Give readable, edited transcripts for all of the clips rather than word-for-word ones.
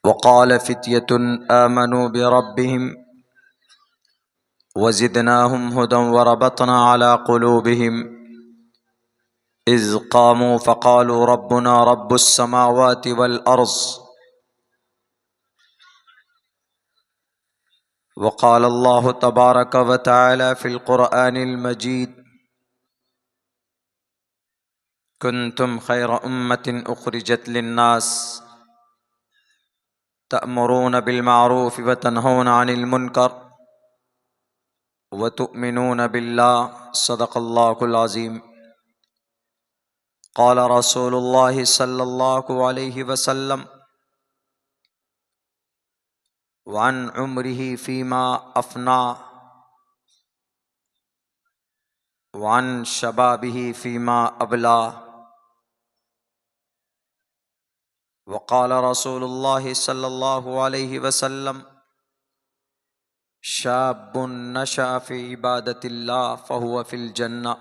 वक़ाल फ़ित्यतुन आमनू बिरब्बिहिम वज़िदनाहुम हुदन वरबतना अला क़ुलूबिहिम इज़ क़ामू फ़क़ालू रब्बुना रब्बुस समावाति वल अर्ज़ वक़ाल अल्लाहु तबारक व तआला फ़िल क़ुरआनिल मजीद कुन्तुम खैर उम्मतिन उख़रिजत लिन्नास तअमुरून बिल मारूफ व तनहौन अनिल मुनकर व तुअमिनून बिल्लाह सदक़ल्लाहुल अज़ीम। क़ाल रसूलुल्लाहि सल्लल्लाहु अलैहि वसल्लम वअन उम्रिही फ़ीमा अफ़ना वअन शबाबिही फ़ीमा अबला वक़ाल रसूलुल्लाहि सल्लल्लाहु अलैहि वसल्लम शाबुन नशअ फ़ी इबादतिल्लाह फ़हुव फ़िल जन्नह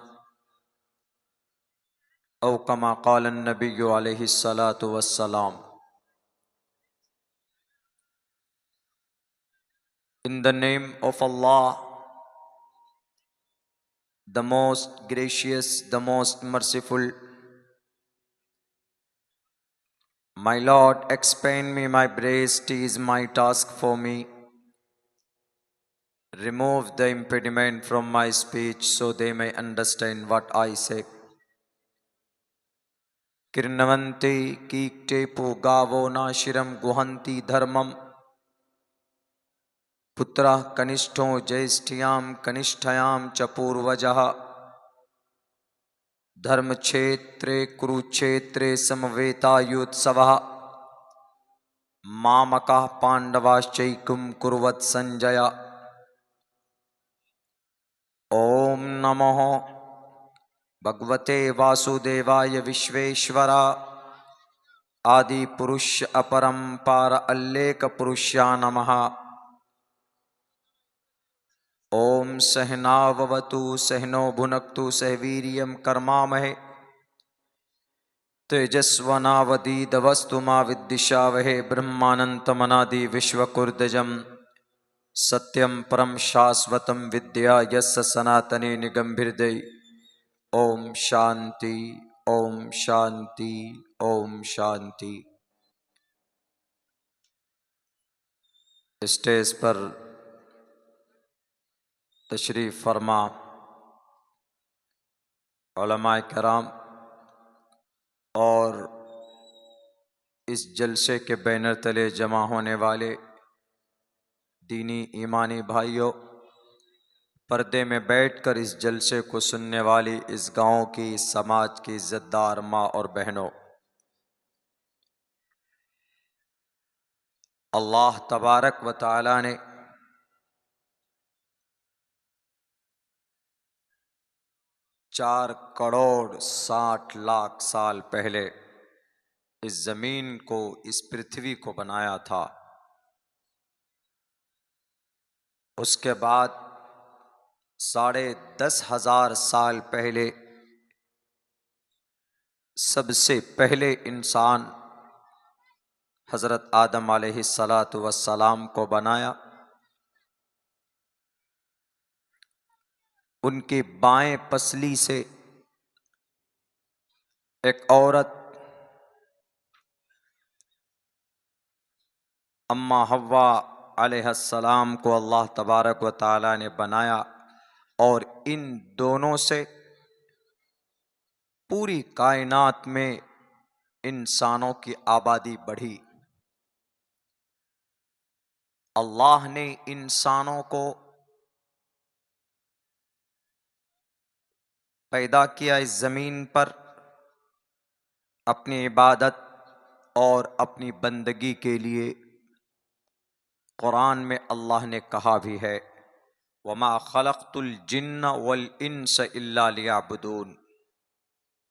औ कमा क़ाल अन्नबिय्यु अलैहिस्सलातु वस्सलाम। In the name of Allah, the most gracious, the most merciful. My Lord, expand me my breast is my task for me. Remove the impediment from my speech so they may understand what I say. Kirnavanti कीक्टेपो गावो नाशिरम गुहंति धर्मम पुत्रः कनिष्ठो ज्येष्ठ्याम कनिष्ठयाम च पूर्वजः धर्मक्षेत्रे कुरुक्षेत्रे समवेतायुत्सवः मामकः पांडवाश्चैकं कुर्वत् संजय। ओम नमो भगवते वासुदेवाय विश्वेश्वरा आदि पुरुष अपरंपार अल्लेख पुरुषा नमः। ओम सहनाववतु सहनो भुनक्तु सहवीर्यं कर्मामहे तेजस्वनावधीतमस्तु मा विद्विषावहे। ब्रह्मानंतमनादि विश्वकुर्दजम् सत्यं परम शाश्वतं विद्या यस्य सनातने निगम्भिर्दयि। ओम शांति ओम शांति ओम शांति। स्टेज पर तशरीफ फरमा उलमाए किराम और इस जलसे के बैनर तले जमा होने वाले दीनी ईमानी भाइयों, पर्दे में बैठकर इस जलसे को सुनने वाली इस गांव की, इस समाज की इज्जतदार माँ और बहनों, अल्लाह तबारक व तआला ने चार करोड़ 60 लाख साल पहले इस जमीन को, इस पृथ्वी को बनाया था। उसके बाद 10,500 साल पहले सबसे पहले इंसान हजरत आदम अलैहिस्सलातु वस्सलाम को बनाया। उनकी बाएं पसली से एक औरत अम्मा हव्वा अलैहिस्सलाम को अल्लाह तबारक व तआला ने बनाया और इन दोनों से पूरी कायनात में इंसानों की आबादी बढ़ी। अल्लाह ने इंसानों को पैदा किया इस जमीन पर अपनी इबादत और अपनी बंदगी के लिए। कुरान में अल्लाह ने कहा भी है, वमा खलक़तुल जिन्न वल इंस इल्ला लियअबुदून।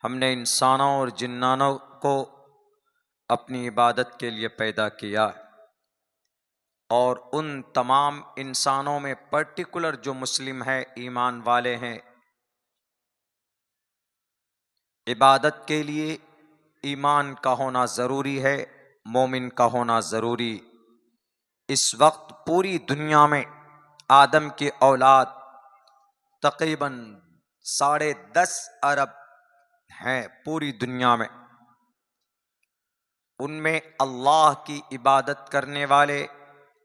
हमने इंसानों और जिन्नानों को अपनी इबादत के लिए पैदा किया और उन तमाम इंसानों में पर्टिकुलर जो मुस्लिम है, ईमान वाले हैं, इबादत के लिए ईमान का होना ज़रूरी है, मोमिन का होना ज़रूरी। इस वक्त पूरी दुनिया में आदम की औलाद तकरीबन 10.5 अरब हैं पूरी दुनिया में। उनमें अल्लाह की इबादत करने वाले,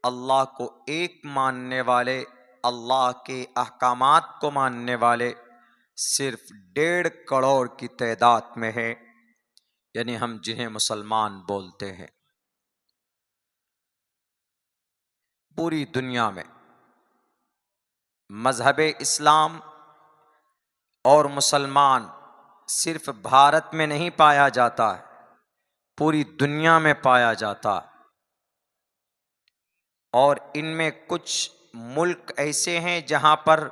अल्लाह को एक मानने वाले, अल्लाह के अहकामात को मानने वाले सिर्फ 1.5 करोड़ की तादाद में है, यानी हम जिन्हें मुसलमान बोलते हैं। पूरी दुनिया में मजहब इस्लाम और मुसलमान सिर्फ भारत में नहीं पाया जाता है, पूरी दुनिया में पाया जाता है। और इनमें कुछ मुल्क ऐसे हैं जहां पर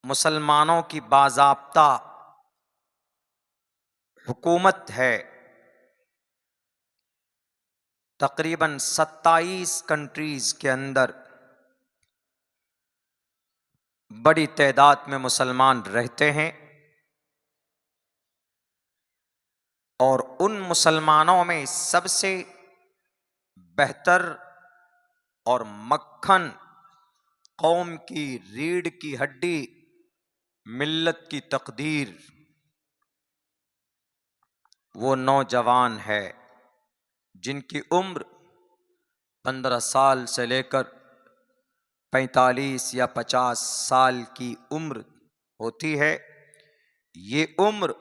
मुसलमानों की बाज़ाब्ता हुकूमत है। तकरीबन 27 कंट्रीज के अंदर बड़ी तादाद में मुसलमान रहते हैं, और उन मुसलमानों में सबसे बेहतर और मक्खन, कौम की रीढ़ की हड्डी, मिल्लत की तकदीर, वो नौजवान है जिनकी उम्र 15 साल से लेकर 45 या 50 साल की उम्र होती है। ये उम्र,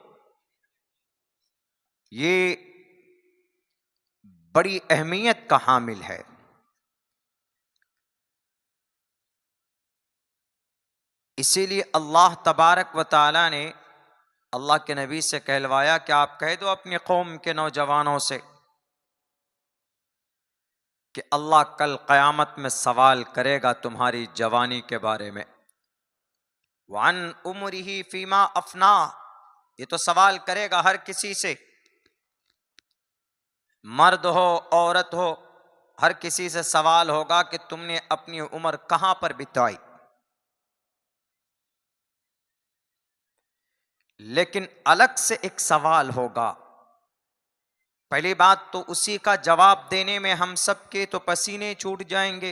ये बड़ी अहमियत का हामिल है। इसीलिए अल्लाह तबारक व तआला ने अल्लाह के नबी से कहलवाया कि आप कह दो अपनी कौम के नौजवानों से कि अल्लाह कल क़यामत में सवाल करेगा तुम्हारी जवानी के बारे में। वन उम्रिही फीमा अफना, ये तो सवाल करेगा हर किसी से, मर्द हो औरत हो, हर किसी से सवाल होगा कि तुमने अपनी उम्र कहां पर बिताई। लेकिन अलग से एक सवाल होगा। पहली बात तो उसी का जवाब देने में हम सब के तो पसीने छूट जाएंगे,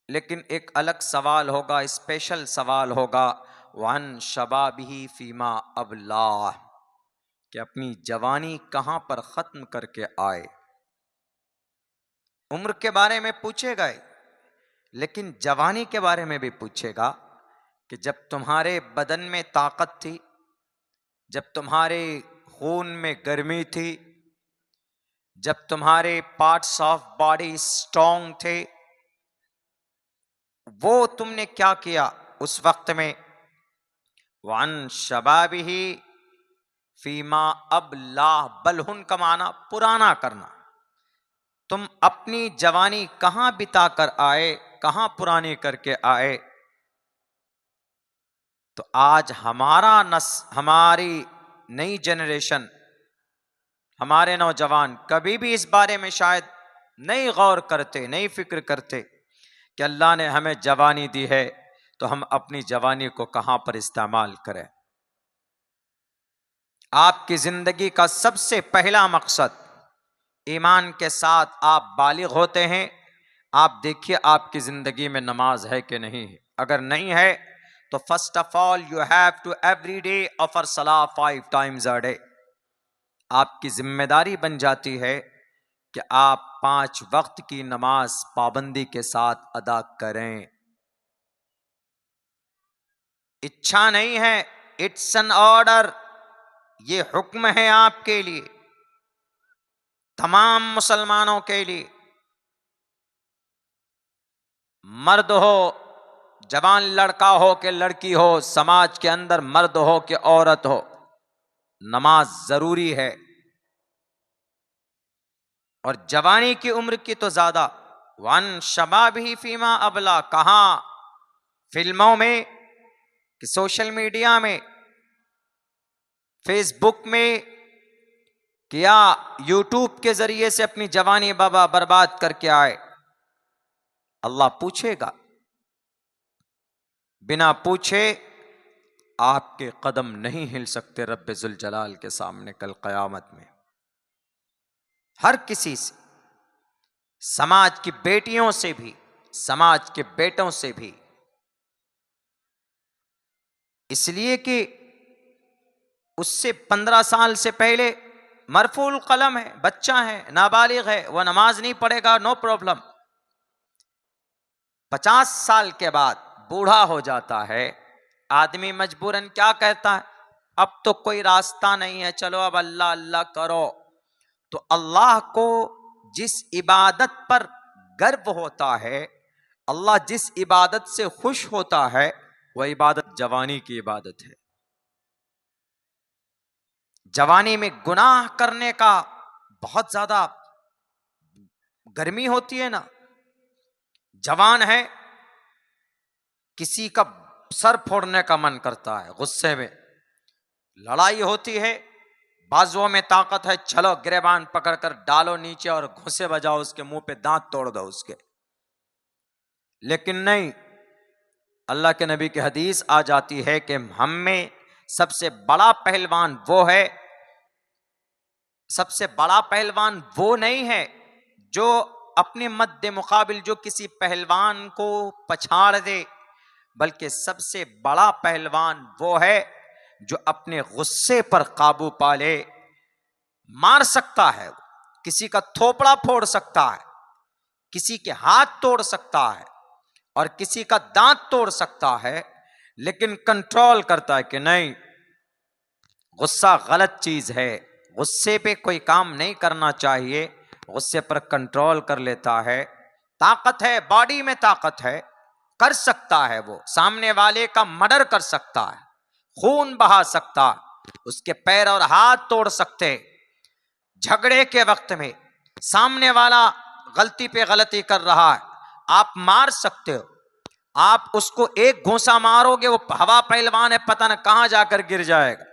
लेकिन एक अलग सवाल होगा, स्पेशल सवाल होगा, वन शबाबिही फीमा अबला, कि अपनी जवानी कहां पर खत्म करके आए। उम्र के बारे में पूछेगा, लेकिन जवानी के बारे में भी पूछेगा कि जब तुम्हारे बदन में ताकत थी, जब तुम्हारे खून में गर्मी थी, जब तुम्हारे पार्ट्स ऑफ बॉडी स्ट्रॉन्ग थे, वो तुमने क्या किया उस वक्त में। वन शबाबिही फीमा अबला, बलहुन का माना पुराना करना। तुम अपनी जवानी कहां बिता कर आए, कहां पुरानी करके आए। तो आज हमारी नई जनरेशन, हमारे नौजवान कभी भी इस बारे में शायद नहीं गौर करते, नहीं फिक्र करते कि अल्लाह ने हमें जवानी दी है तो हम अपनी जवानी को कहां पर इस्तेमाल करें। आपकी जिंदगी का सबसे पहला मकसद, ईमान के साथ आप बालिग होते हैं, आप देखिए आपकी जिंदगी में नमाज है कि नहीं है। अगर नहीं है तो first of all you have to every day offer सलाह 5 टाइम्स अ डे। आपकी जिम्मेदारी बन जाती है कि आप 5 वक्त की नमाज पाबंदी के साथ अदा करें। इच्छा नहीं है, इट्स एन ऑर्डर, ये हुक्म है आपके लिए, तमाम मुसलमानों के लिए। मर्द हो, जवान लड़का हो कि लड़की हो, समाज के अंदर मर्द हो कि औरत हो, नमाज जरूरी है। और जवानी की उम्र की तो ज्यादा। वन शबाबिही फीमा अबला, कहां फिल्मों में कि सोशल मीडिया में, फेसबुक में, क्या यूट्यूब के जरिए से अपनी जवानी बाबा बर्बाद करके आए। अल्लाह पूछेगा, बिना पूछे आपके कदम नहीं हिल सकते रब्बे जुल जलाल के सामने कल क़यामत में। हर किसी से, समाज की बेटियों से भी, समाज के बेटों से भी, इसलिए कि उससे 15 साल से पहले मरफूल कलम है, बच्चा है, नाबालिग है, वह नमाज नहीं पढ़ेगा, नो प्रॉब्लम। 50 साल के बाद बूढ़ा हो जाता है, आदमी मजबूरन क्या कहता है, अब तो कोई रास्ता नहीं है, चलो अब अल्लाह अल्लाह करो। तो अल्लाह को जिस इबादत पर गर्व होता है, अल्लाह जिस इबादत से खुश होता है, वह इबादत जवानी की इबादत है। जवानी में गुनाह करने का बहुत ज्यादा गर्मी होती है ना। जवान है, किसी का सर फोड़ने का मन करता है, गुस्से में लड़ाई होती है, बाजुओं में ताकत है, चलो गिरेबान पकड़कर डालो नीचे और घुसे बजाओ उसके मुंह पे, दांत तोड़ दो उसके। लेकिन नहीं, अल्लाह के नबी की हदीस आ जाती है कि हम में सबसे बड़ा पहलवान वो है, सबसे बड़ा पहलवान वो नहीं है जो अपने मद्दे मुकाबिल जो किसी पहलवान को पछाड़ दे, बल्कि सबसे बड़ा पहलवान वो है जो अपने गुस्से पर काबू पा ले। मार सकता है, किसी का थोपड़ा फोड़ सकता है, किसी के हाथ तोड़ सकता है और किसी का दांत तोड़ सकता है, लेकिन कंट्रोल करता है कि नहीं, गुस्सा गलत चीज है, गुस्से पे कोई काम नहीं करना चाहिए, गुस्से पर कंट्रोल कर लेता है। ताकत है, बॉडी में ताकत है, कर सकता है, वो सामने वाले का मर्डर कर सकता है, खून बहा सकता है, उसके पैर और हाथ तोड़ सकते। झगड़े के वक्त में सामने वाला गलती पे गलती कर रहा है, आप मार सकते हो, आप उसको एक घूंसा मारोगे, वो हवा पहलवान है, पता न कहां जाकर गिर जाएगा,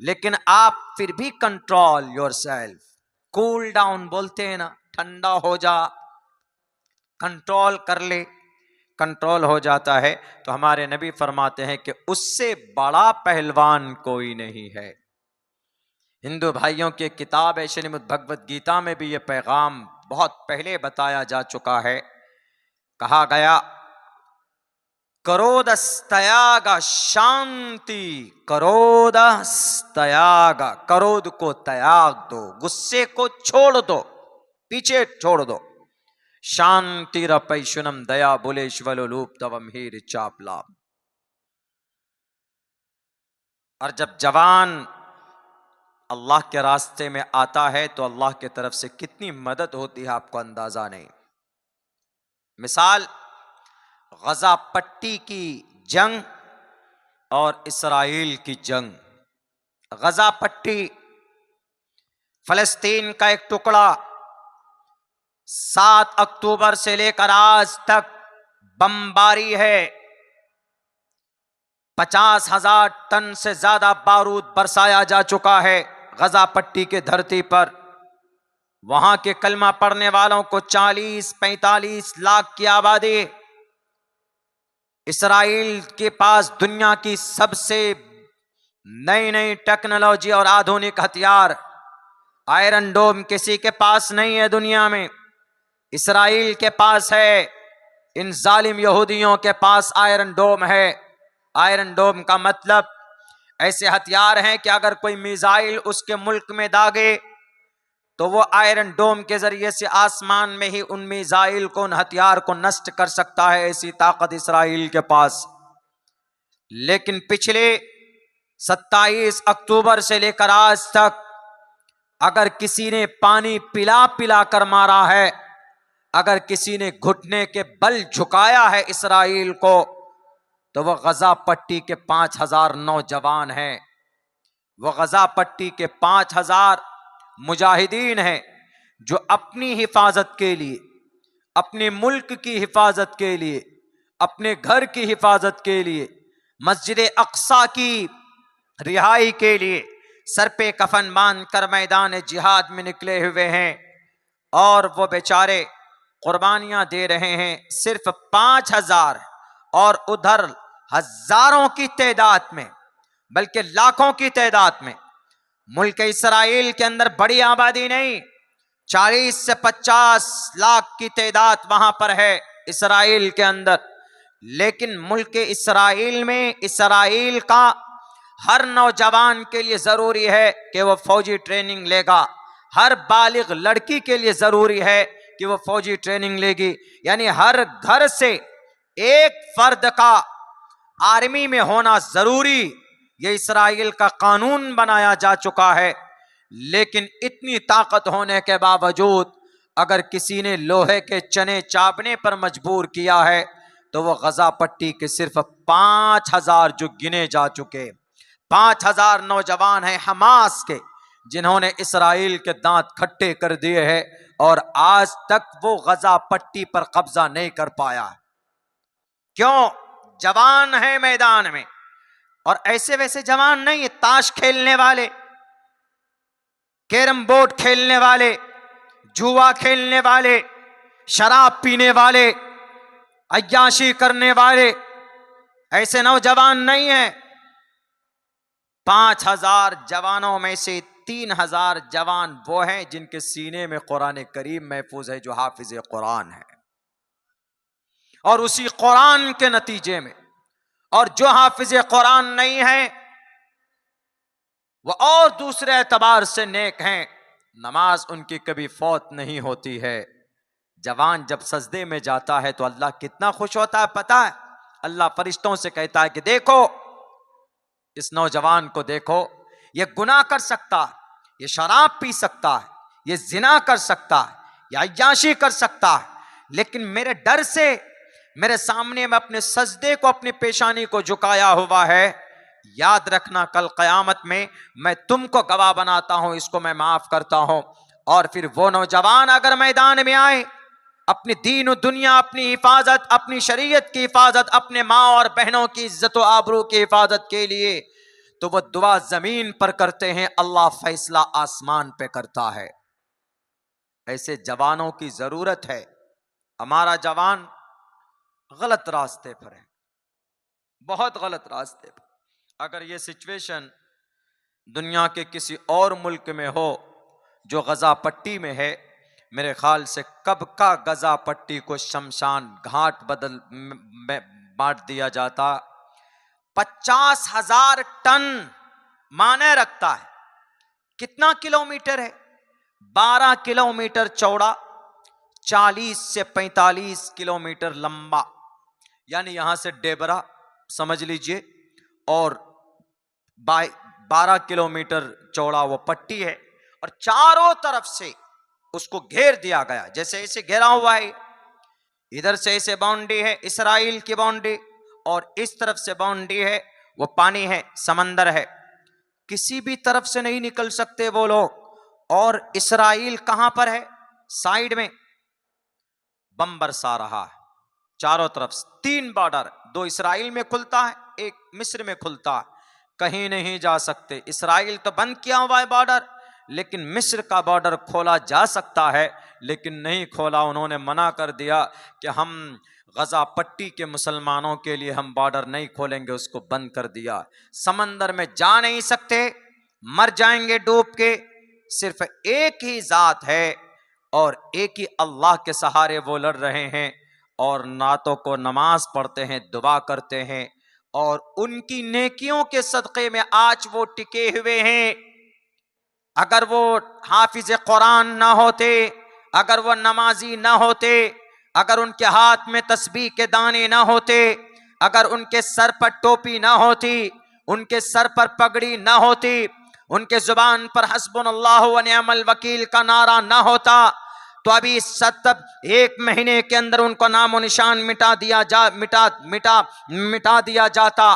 लेकिन आप फिर भी कंट्रोल योरसेल्फ, कूल डाउन बोलते हैं ना, ठंडा हो जा, कंट्रोल कर ले, कंट्रोल हो जाता है। तो हमारे नबी फरमाते हैं कि उससे बड़ा पहलवान कोई नहीं है। हिंदू भाइयों की किताब है श्रीमद् भगवत गीता में भी यह पैगाम बहुत पहले बताया जा चुका है। कहा गया, क्रोधस्तयाग शांति, क्रोधस्तयाग, क्रोध को त्याग दो, गुस्से को छोड़ दो, पीछे छोड़ दो। शांतिरपैशुनम दया बुलेश्वलोलूप तवम हीर चापला। और जब जवान अल्लाह के रास्ते में आता है तो अल्लाह की तरफ से कितनी मदद होती है, आपको अंदाजा नहीं। मिसाल, गजा पट्टी की जंग और इसराइल की जंग। गजा पट्टी फलस्तीन का एक टुकड़ा 7 अक्टूबर से लेकर आज तक बमबारी है। 50,000 टन से ज्यादा बारूद बरसाया जा चुका है गजा पट्टी के धरती पर। वहां के कलमा पढ़ने वालों को 40-45 लाख की आबादी। इसराइल के पास दुनिया की सबसे नई नई टेक्नोलॉजी और आधुनिक हथियार। आयरन डोम किसी के पास नहीं है दुनिया में, इसराइल के पास है। इन जालिम यहूदियों के पास आयरन डोम है। आयरन डोम का मतलब ऐसे हथियार हैं कि अगर कोई मिसाइल उसके मुल्क में दागे तो वो आयरन डोम के जरिए से आसमान में ही उन मिसाइल को, उन हथियार को नष्ट कर सकता है। ऐसी ताकत इसराइल के पास। लेकिन पिछले 27 अक्टूबर से लेकर आज तक अगर किसी ने पानी पिला पिला कर मारा है, अगर किसी ने घुटने के बल झुकाया है इसराइल को, तो वह गजा पट्टी के 5,000 नौजवान हैं। वह गजा पट्टी के 5,000 मुजाहिदीन हैं जो अपनी हिफाजत के लिए, अपने मुल्क की हिफाजत के लिए, अपने घर की हिफाजत के लिए, मस्जिद अक्सा की रिहाई के लिए सर पे कफन बांध कर मैदान जिहाद में निकले हुए हैं। और वो बेचारे कुर्बानियां दे रहे हैं। सिर्फ 5,000 और उधर हजारों की तादाद में बल्कि लाखों की तादाद में। मुल्क इस्राइल के अंदर बड़ी आबादी नहीं, 40 से 50 लाख की तादाद वहां पर है इस्राइल के अंदर। लेकिन मुल्क इस्राइल में इस्राइल का हर नौजवान के लिए जरूरी है कि वो फौजी ट्रेनिंग लेगा, हर बालिग लड़की के लिए जरूरी है कि वो फौजी ट्रेनिंग लेगी। यानी हर घर से एक फर्द का आर्मी में होना जरूरी, ये इस्राइल का कानून बनाया जा चुका है। लेकिन इतनी ताकत होने के बावजूद अगर किसी ने लोहे के चने चापने पर मजबूर किया है तो वो गजा पट्टी के सिर्फ 5000 जो गिने जा चुके 5000 नौजवान हैं हमास के, जिन्होंने इस्राइल के दांत खट्टे कर दिए हैं और आज तक वो गजा पट्टी पर कब्जा नहीं कर पाया। क्यों? जवान है मैदान में, और ऐसे वैसे जवान नहीं, ताश खेलने वाले, कैरम बोर्ड खेलने वाले, जुआ खेलने वाले, शराब पीने वाले, अय्याशी करने वाले, ऐसे नौजवान नहीं है। 5000 जवानों में से 3000 जवान वो हैं जिनके सीने में कुरान करीम महफूज है, जो हाफिज कुरान है। और उसी कुरान के नतीजे में, और जो हाफिज कुरान नहीं है वो और दूसरे एतबार से नेक हैं, नमाज उनकी कभी फौत नहीं होती है। जवान जब सजदे में जाता है तो अल्लाह कितना खुश होता है पता है? अल्लाह फरिश्तों से कहता है कि देखो इस नौजवान को, देखो ये गुनाह कर सकता है, ये शराब पी सकता है, ये जिना कर सकता है, या अय्याशी कर सकता है, लेकिन मेरे डर से मेरे सामने में अपने सजदे को, अपनी पेशानी को झुकाया हुआ है। याद रखना कल क़यामत में मैं तुमको गवाह बनाता हूं, इसको मैं माफ करता हूं। और फिर वो नौजवान अगर मैदान में आए अपनी दीन और दुनिया, अपनी हिफाजत, अपनी शरीयत की हिफाजत, अपने माँ और बहनों की इज्जत और आबरू की हिफाजत के लिए, तो वह दुआ जमीन पर करते हैं, अल्लाह फैसला आसमान पे करता है। ऐसे जवानों की जरूरत है। हमारा जवान गलत रास्ते पर है, बहुत गलत रास्ते पर। अगर ये सिचुएशन दुनिया के किसी और मुल्क में हो जो गजा पट्टी में है, मेरे ख्याल से कब का गजा पट्टी को शमशान घाट बदल में बांट दिया जाता। 50,000 टन माने रखता है। कितना किलोमीटर है? 12 किलोमीटर चौड़ा, 40 से 45 किलोमीटर लंबा। यानी यहां से डेबरा समझ लीजिए, और 12 किलोमीटर चौड़ा वो पट्टी है, और चारों तरफ से उसको घेर दिया गया, जैसे ऐसे घेरा हुआ है। इधर से ऐसे बाउंड्री है इस्राइल की बाउंड्री, और इस तरफ से बाउंड्री है, वो पानी है, समंदर है, किसी भी तरफ से नहीं निकल सकते वो लोग। और इस्राइल कहां पर है? साइड में बम बरसा रहा है चारों तरफ। 3 बॉर्डर, 2 इस्राइल में खुलता है, 1 मिस्र में खुलता है, कहीं नहीं जा सकते। इस्राइल तो बंद किया हुआ है बॉर्डर, लेकिन मिस्र का बॉर्डर खोला जा सकता है, लेकिन नहीं खोला। उन्होंने मना कर दिया कि हम गजा पट्टी के मुसलमानों के लिए हम बॉर्डर नहीं खोलेंगे, उसको बंद कर दिया। समंदर में जा नहीं सकते, मर जाएंगे डूब के। सिर्फ एक ही जात है और एक ही अल्लाह के सहारे वो लड़ रहे हैं, और नातों को नमाज पढ़ते हैं, दुआ करते हैं, और उनकी नेकियों के सदक़े में आज वो टिके हुए हैं। अगर वो हाफिज कुरान ना होते, अगर वो नमाजी ना होते, अगर उनके हाथ में तस्बीह के दाने ना होते, अगर उनके सर पर टोपी ना होती, उनके सर पर पगड़ी ना होती, उनके जुबान पर हस्बुनल्लाहु व निअमल वकील का नारा ना होता, तो अभी 1 महीने के अंदर उनको नामो निशान मिटा दिया जाता।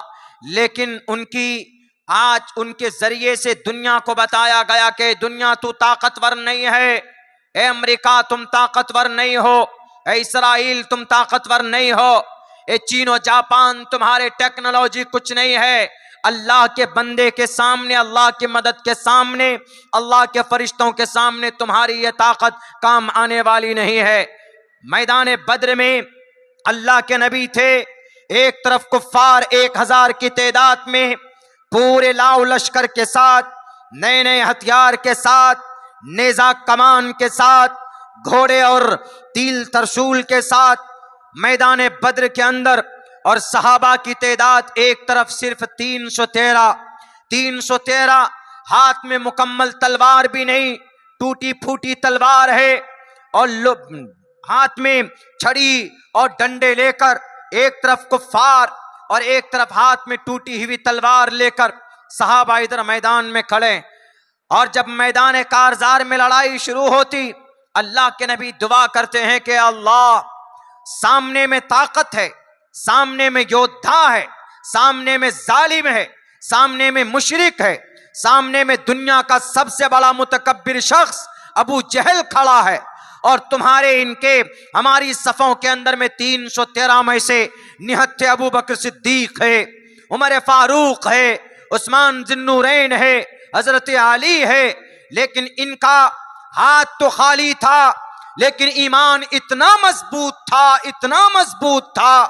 लेकिन उनकी आज उनके जरिए से दुनिया को बताया गया कि दुनिया तू ताकतवर नहीं है, ए अमेरिका तुम ताकतवर नहीं हो, ए इस्राइल तुम ताकतवर नहीं हो, ए चीन और जापान तुम्हारे टेक्नोलॉजी कुछ नहीं है। अल्लाह के बंदे के सामने, अल्लाह की मदद के सामने, अल्लाह के फरिश्तों के सामने तुम्हारी ये ताकत काम आने वाली नहीं है। मैदान बद्र में अल्लाह के नबी थे, एक तरफ कुफ्फार 1000 की तादाद में, पूरे लाव लश्कर के साथ, नए नए हथियार के साथ, नेजा कमान के साथ, घोड़े और तील तरशूल के साथ मैदान बद्र के अंदर, और सहाबा की तादाद एक तरफ सिर्फ 313, हाथ में मुकम्मल तलवार भी नहीं, टूटी फूटी तलवार है, और हाथ में छड़ी और डंडे लेकर एक तरफ कुफ्फार और एक तरफ हाथ में टूटी हुई तलवार लेकर सहाबा इधर मैदान में खड़े। और जब मैदान कारजार में लड़ाई शुरू होती, अल्लाह के नबी दुआ करते हैं कि अल्लाह, सामने में ताकत है, सामने में योद्धा है, सामने में जालिम है, सामने में मुशरिक है, सामने में दुनिया का सबसे बड़ा मुतकब्बिर शख्स अबू जहल खड़ा है, और तुम्हारे इनके हमारी सफों के अंदर में 313 में से निहत्थे अबू बकर सिद्दीक है, उमर फारूक है, उस्मान जिन्नूरैन है, हजरत अली है। लेकिन इनका हाथ तो खाली था, लेकिन ईमान इतना मजबूत था, इतना मजबूत था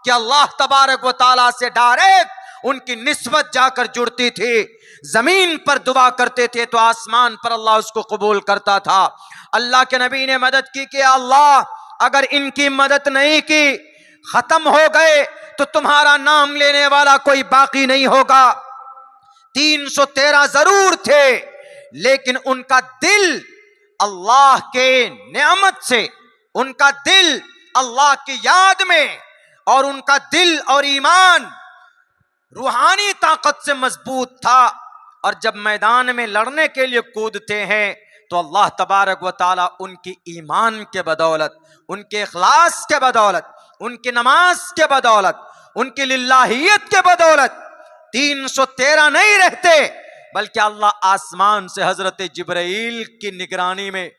कि अल्लाह तबारक व तआला से डायरेक्ट उनकी निस्बत जाकर जुड़ती थी। जमीन पर दुआ करते थे तो आसमान पर अल्लाह उसको कबूल करता था। अल्लाह के नबी ने मदद की कि अल्लाह, अगर इनकी मदद नहीं की, खत्म हो गए तो तुम्हारा नाम लेने वाला कोई बाकी नहीं होगा। 313 जरूर थे, लेकिन उनका दिल अल्लाह के नेमत से, उनका दिल अल्लाह की याद में, और उनका दिल और ईमान रूहानी ताकत से मजबूत था। और जब मैदान में लड़ने के लिए कूदते हैं तो अल्लाह तबारक व ताला उनकी ईमान के बदौलत, उनके इखलास के बदौलत, उनकी नमाज के बदौलत, उनकी लिल्लाहियत के बदौलत 313 नहीं रहते, बल्कि अल्लाह आसमान से हजरत जिब्राइल की निगरानी में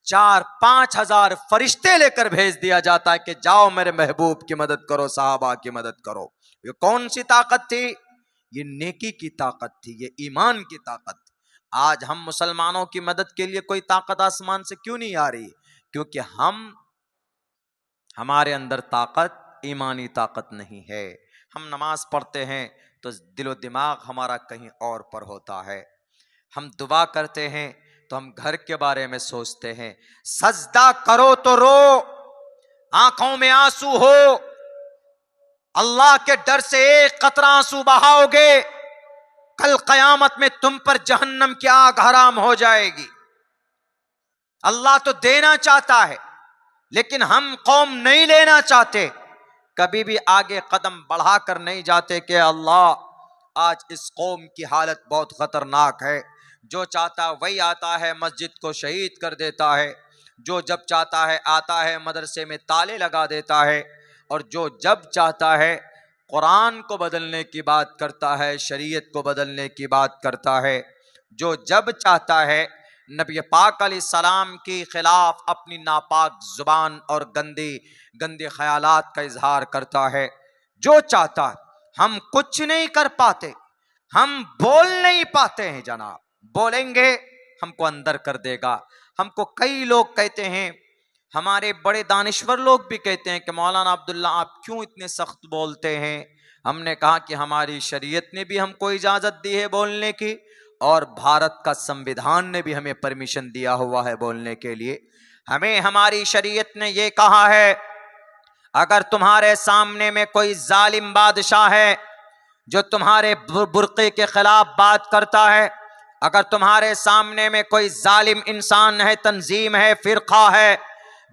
4-5 हजार फरिश्ते लेकर भेज दिया जाता है कि जाओ मेरे महबूब की मदद करो, साहबा की मदद करो। ये कौन सी ताकत थी? ये नेकी की ताकत थी, ये ईमान की ताकत थी। आज हम मुसलमानों की मदद के लिए कोई ताकत आसमान से क्यों नहीं आ रही? क्योंकि हमारे अंदर ताकत, ईमानी ताकत नहीं है। हम नमाज पढ़ते हैं तो दिलो दिमाग हमारा कहीं और पर होता है। हम दुआ करते हैं तो हम घर के बारे में सोचते हैं। सजदा करो तो रो, आंखों में आंसू हो, अल्लाह के डर से एक कतरा आंसू बहाओगे, कल कयामत में तुम पर जहन्नम की आग हराम हो जाएगी। अल्लाह तो देना चाहता है, लेकिन हम कौम नहीं लेना चाहते। कभी भी आगे कदम बढ़ाकर नहीं जाते कि अल्लाह आज इस कौम की हालत बहुत खतरनाक है। जो चाहता वही आता है, मस्जिद को शहीद कर देता है। जो जब चाहता है आता है, मदरसे में ताले लगा देता है। और जो जब चाहता है कुरान को बदलने की बात करता है, शरीयत को बदलने की बात करता है। जो जब चाहता है नबी पाक अलैहिस्सलाम के खिलाफ अपनी नापाक जुबान और गंदे ख्यालात का इजहार करता है। जो चाहता है, हम कुछ नहीं कर पाते, हम बोल नहीं पाते हैं जनाब। बोलेंगे हमको अंदर कर देगा। हमको कई लोग कहते हैं, हमारे बड़े दानिश्वर लोग भी कहते हैं कि मौलाना अब्दुल्ला आप क्यों इतने सख्त बोलते हैं। हमने कहा कि हमारी शरीयत ने भी हमको इजाज़त दी है बोलने की, और भारत का संविधान ने भी हमें परमिशन दिया हुआ है बोलने के लिए। हमें हमारी शरीयत ने ये कहा है, अगर तुम्हारे सामने में कोई जालिम बादशाह है जो तुम्हारे बुर्के के खिलाफ बात करता है, अगर तुम्हारे सामने में कोई जालिम इंसान है, तंजीम है, फिरका है,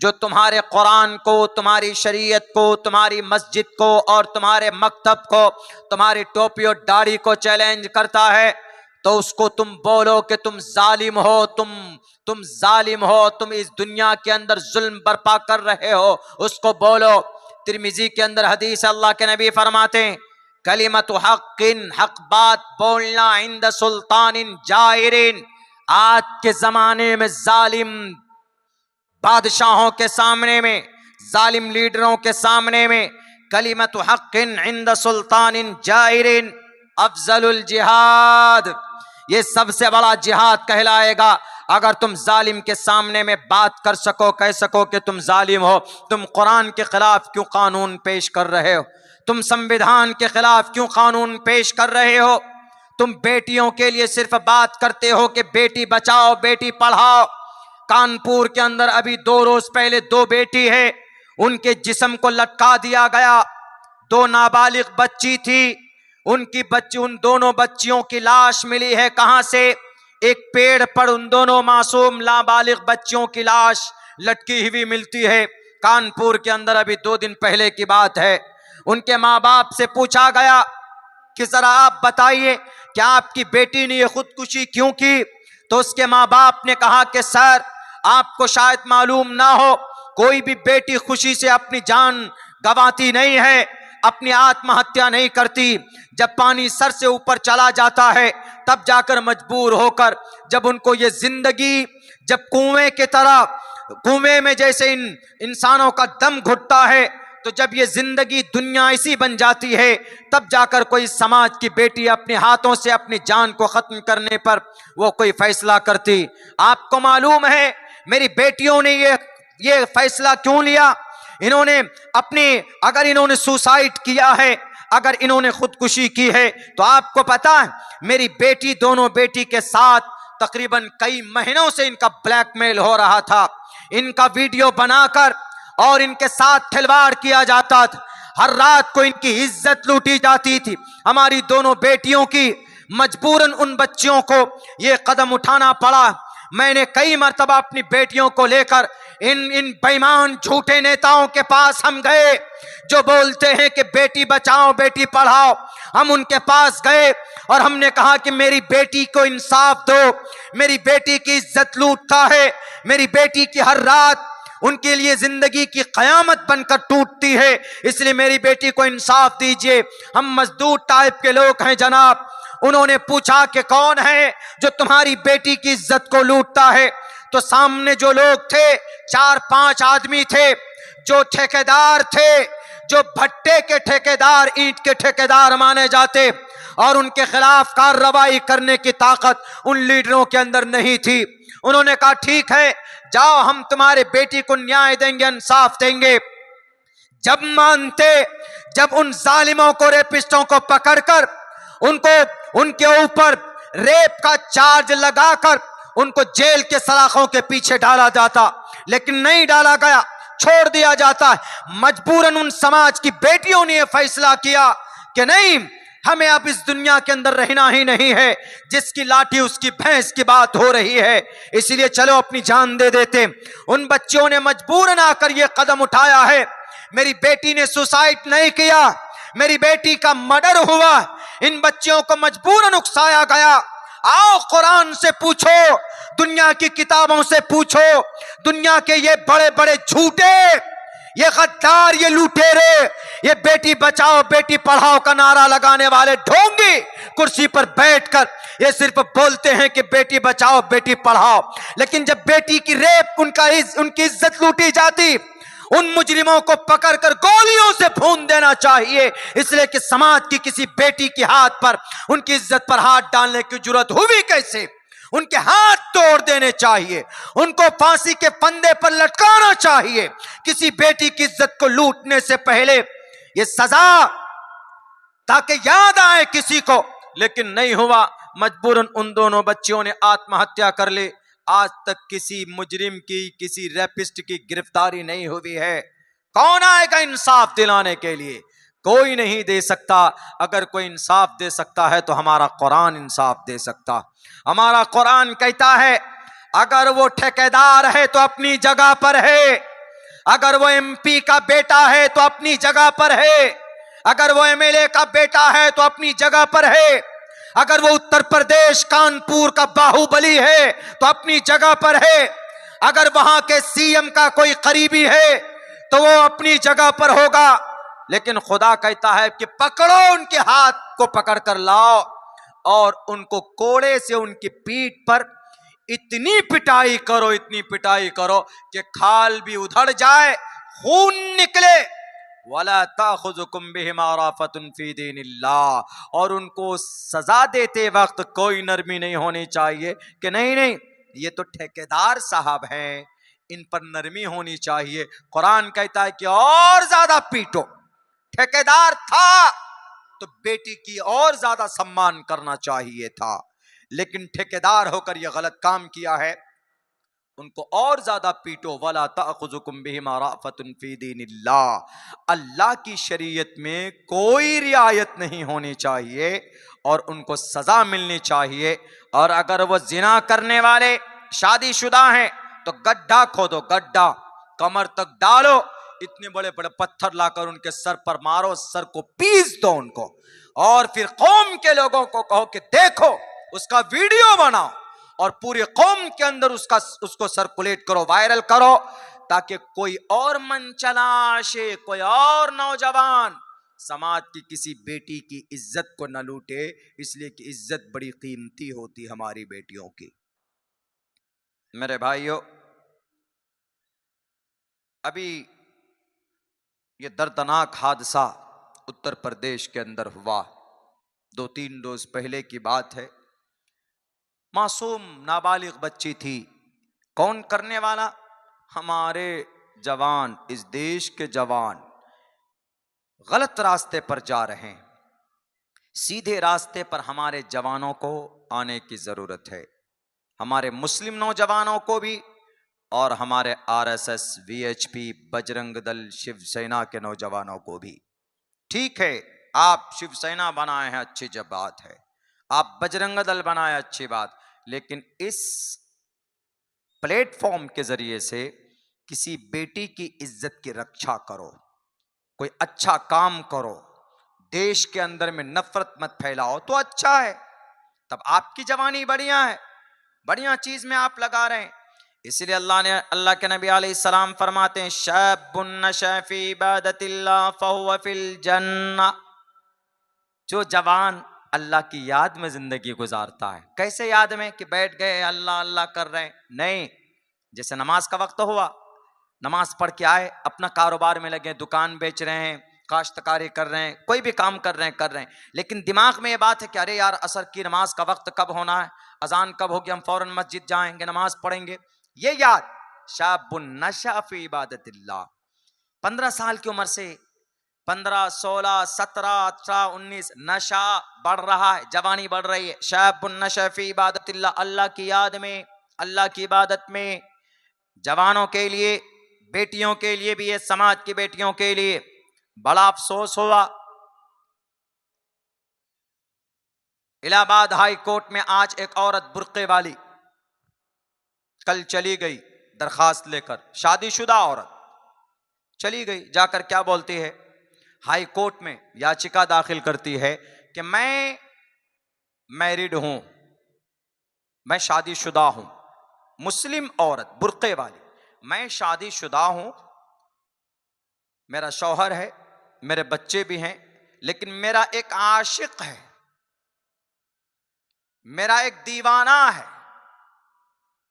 जो तुम्हारे कुरान को, तुम्हारी शरीयत को, तुम्हारी मस्जिद को और तुम्हारे मकतब को, तुम्हारी टोपी और दाढ़ी को चैलेंज करता है, तो उसको तुम बोलो कि तुम जालिम हो, तुम जालिम हो, तुम इस दुनिया के अंदर जुल्म बर्पा कर रहे हो। उसको बोलो। तिरमिजी के अंदर हदीस, अल्लाह के नबी फरमाते हैं, कलिमतु हक़्क़िन, हक बात बोलना, इंद सुल्तानिन जाइरिन, आज के जमाने में जालिम बादशाहों के सामने में, जालिम लीडरों के सामने में, कलिमतु हक़्क़िन इंद सुल्तानिन जाइरिन अफजलुल जिहाद, ये सबसे बड़ा जिहाद कहलाएगा। अगर तुम जालिम के सामने में बात कर सको, कह सको कि तुम जालिम हो, तुम कुरान के खिलाफ क्यों कानून पेश कर रहे हो, तुम संविधान के खिलाफ क्यों कानून पेश कर रहे हो, तुम बेटियों के लिए सिर्फ बात करते हो कि बेटी बचाओ बेटी पढ़ाओ। कानपुर के अंदर अभी 2 रोज पहले 2 बेटी है, उनके जिस्म को लटका दिया गया। 2 नाबालिग बच्ची थी, उन दोनों बच्चियों की लाश मिली है। कहां से? एक पेड़ पर उन दोनों मासूम नाबालिग बच्चियों की लाश लटकी हुई मिलती है। कानपुर के अंदर अभी 2 दिन पहले की बात है। उनके माँ बाप से पूछा गया कि जरा आप बताइए क्या आपकी बेटी ने ये खुदकुशी क्यों की? तो उसके माँ बाप ने कहा कि सर, आपको शायद मालूम ना हो, कोई भी बेटी खुशी से अपनी जान गंवाती नहीं है, अपनी आत्महत्या नहीं करती। जब पानी सर से ऊपर चला जाता है तब जाकर मजबूर होकर, जब उनको ये जिंदगी जब कुएं के तरह, कुएं में जैसे इन इंसानों का दम घुटता है, तो जब ये जिंदगी दुनिया ऐसी बन जाती है तब जाकर कोई समाज की बेटी अपने हाथों से अपनी जान को खत्म करने पर वो कोई फैसला करती। आपको मालूम है मेरी बेटियों ने ये फैसला क्यों लिया? इन्होंने अगर इन्होंने सुसाइड किया है, अगर इन्होंने खुदकुशी की है, तो आपको पता है मेरी बेटी, दोनों बेटी के साथ तकरीबन कई महीनों से इनका ब्लैकमेल हो रहा था। इनका वीडियो बनाकर और इनके साथ खिलवाड़ किया जाता था। हर रात को इनकी इज्जत लूटी जाती थी, हमारी दोनों बेटियों की। मजबूरन उन बच्चियों को ये कदम उठाना पड़ा। मैंने कई मर्तबा अपनी बेटियों को लेकर इन बेईमान झूठे नेताओं के पास हम गए जो बोलते हैं कि बेटी बचाओ बेटी पढ़ाओ। हम उनके पास गए और हमने कहा कि मेरी बेटी को इंसाफ दो, मेरी बेटी की इज्जत लूटता है, मेरी बेटी की हर रात उनके लिए जिंदगी की कयामत बनकर टूटती है, इसलिए मेरी बेटी को इंसाफ दीजिए। हम मजदूर टाइप के लोग हैं जनाब। उन्होंने पूछा कि कौन है जो तुम्हारी बेटी की इज्जत को लूटता है? तो सामने जो लोग थे 4-5 आदमी थे, जो ठेकेदार थे, जो भट्टे के ठेकेदार, ईंट के ठेकेदार माने जाते, और उनके खिलाफ कार्रवाई करने की ताकत उन लीडरों के अंदर नहीं थी। उन्होंने कहा ठीक है, जाओ हम तुम्हारे बेटी को न्याय देंगे, इंसाफ देंगे। जब मानते, जब उन जालिमों को, रेपिस्टों को पकड़कर उनके ऊपर रेप का चार्ज लगाकर उनको जेल के सलाखों के पीछे डाला जाता, लेकिन नहीं डाला गया, छोड़ दिया जाता है। मजबूरन उन समाज की बेटियों ने यह फैसला किया कि नहीं, हमें अब इस दुनिया के अंदर रहना ही नहीं है, जिसकी लाठी उसकी भैंस की बात हो रही है, इसलिए चलो अपनी जान दे देते। उन बच्चों ने मजबूरन आकर यह कदम उठाया है। मेरी बेटी ने सुसाइड नहीं किया, मेरी बेटी का मर्डर हुआ। इन बच्चियों को मजबूरन उकसाया गया। आओ कुरान से पूछो, दुनिया की किताबों से पूछो, दुनिया के ये बड़े बड़े झूठे, ये गद्दार, ये लुटेरे, ये बेटी बचाओ बेटी पढ़ाओ का नारा लगाने वाले ढोंगी कुर्सी पर बैठकर ये सिर्फ बोलते हैं कि बेटी बचाओ बेटी पढ़ाओ, लेकिन जब बेटी की रेप, उनकी इज्जत लूटी जाती, उन मुजरिमों को पकड़कर गोलियों से भून देना चाहिए, इसलिए कि समाज की किसी बेटी के हाथ पर, उनकी इज्जत पर हाथ डालने की जरूरत हुई कैसे? उनके हाथ तोड़ देने चाहिए, उनको फांसी के फंदे पर लटकाना चाहिए। किसी बेटी की इज्जत को लूटने से पहले ये सजा, ताकि याद आए किसी को, लेकिन नहीं हुआ। मजबूरन उन दोनों बच्चियों ने आत्महत्या कर ली। आज तक किसी मुजरिम की, किसी रेपिस्ट की गिरफ्तारी नहीं हुई है। कौन आएगा इंसाफ दिलाने के लिए? कोई नहीं दे सकता। अगर कोई इंसाफ दे सकता है तो हमारा कुरान इंसाफ दे सकता। हमारा कुरान कहता है अगर वो ठेकेदार है तो अपनी जगह पर है, अगर वो एमपी का बेटा है तो अपनी जगह पर है, अगर वो एमएलए का बेटा है तो अपनी जगह पर है, अगर वो उत्तर प्रदेश कानपुर का बाहुबली है तो अपनी जगह पर है, अगर वहां के सीएम का कोई करीबी है तो वो अपनी जगह पर होगा। लेकिन खुदा कहता है कि पकड़ो, उनके हाथ को पकड़ कर लाओ और उनको कोड़े से उनकी पीठ पर इतनी पिटाई करो, इतनी पिटाई करो कि खाल भी उधड़ जाए, खून निकले। वला ताखुजुकुम बिहिमा राफतुन फी दीनिल्लाह, और उनको सजा देते वक्त कोई नरमी नहीं होनी चाहिए कि नहीं नहीं ये तो ठेकेदार साहब हैं, इन पर नरमी होनी चाहिए। कुरान कहता है कि और ज्यादा पीटो। ठेकेदार था, तो बेटी की और ज्यादा सम्मान करना चाहिए था, लेकिन ठेकेदार होकर यह गलत काम किया है, उनको और ज्यादा पीटो। वला तअखुजुकुम बिहिमा राफतुन फी दीनिल्लाह, अल्लाह की शरीयत में कोई रियायत नहीं होनी चाहिए और उनको सजा मिलनी चाहिए। और अगर वो जिना करने वाले शादीशुदा हैं तो गड्ढा खोदो, गड्ढा कमर तक डालो, इतने बड़े बड़े पत्थर लाकर उनके सर पर मारो, सर को पीस दो उनको, और फिर कौम के लोगों को कहो कि देखो, उसका वीडियो बनाओ और पूरी कौम के अंदर उसको सर्कुलेट करो, वायरल करो, ताकि कोई और मनचलाशे, कोई और नौजवान समाज की किसी बेटी की इज्जत को न लूटे, इसलिए कि इज्जत बड़ी कीमती होती हमारी बेटियों की। मेरे भाइयों, अभी ये दर्दनाक हादसा उत्तर प्रदेश के अंदर हुआ, 2-3 रोज पहले की बात है। मासूम नाबालिग बच्ची थी। कौन करने वाला? हमारे जवान, इस देश के जवान गलत रास्ते पर जा रहे हैं। सीधे रास्ते पर हमारे जवानों को आने की जरूरत है, हमारे मुस्लिम नौजवानों को भी और हमारे आरएसएस, वीएचपी, बजरंग दल, शिवसेना के नौजवानों को भी। ठीक है, आप शिवसेना बनाए हैं, अच्छी जब बात है, आप बजरंग दल बनाए, अच्छी बात, लेकिन इस प्लेटफॉर्म के जरिए से किसी बेटी की इज्जत की रक्षा करो, कोई अच्छा काम करो, देश के अंदर में नफरत मत फैलाओ तो अच्छा है। तब आपकी जवानी बढ़िया है, बढ़िया चीज में आप लगा रहे हैं। इसलिए अल्लाह के नबी अलैहिस्सलाम फरमाते हैं, शाबुन नशा फी इबादतिल्लाह फहुव फिल जन्नह। जो जवान अल्लाह की याद में जिंदगी गुजारता है, कैसे याद में कि बैठ गए अल्लाह अल्लाह कर रहे हैं, नहीं, जैसे नमाज का वक्त हुआ, नमाज पढ़ के आए, अपना कारोबार में लगे, दुकान बेच रहे हैं, काश्तकारी कर रहे हैं, कोई भी काम कर रहे हैं, लेकिन दिमाग में ये बात है कि अरे यार असर की नमाज का वक्त कब होना है, अजान कब होगी, हम फौरन मस्जिद जाएंगे, नमाज पढ़ेंगे, ये याद। शाबुन नशा फी इबादतिल्लाह, 15 साल की उम्र से 15, 16, 17, 18, 19 नशा बढ़ रहा है, जवानी बढ़ रही है। शाबुन नशा फी इबादतिल्लाह, अल्लाह की याद में, अल्लाह की इबादत में। जवानों के लिए, बेटियों के लिए भी, ये समाज की बेटियों के लिए बड़ा अफसोस हुआ। इलाहाबाद हाई कोर्ट में आज एक औरत बुर्के वाली कल चली गई दरखास्त लेकर, शादीशुदा औरत चली गई, जाकर क्या बोलती है, हाई कोर्ट में याचिका दाखिल करती है कि मैं मैरिड हूं, मैं शादीशुदा हूं, मुस्लिम औरत बुर्के वाली, मैं शादीशुदा हूं, मेरा शौहर है, मेरे बच्चे भी हैं, लेकिन मेरा एक आशिक है, मेरा एक दीवाना है,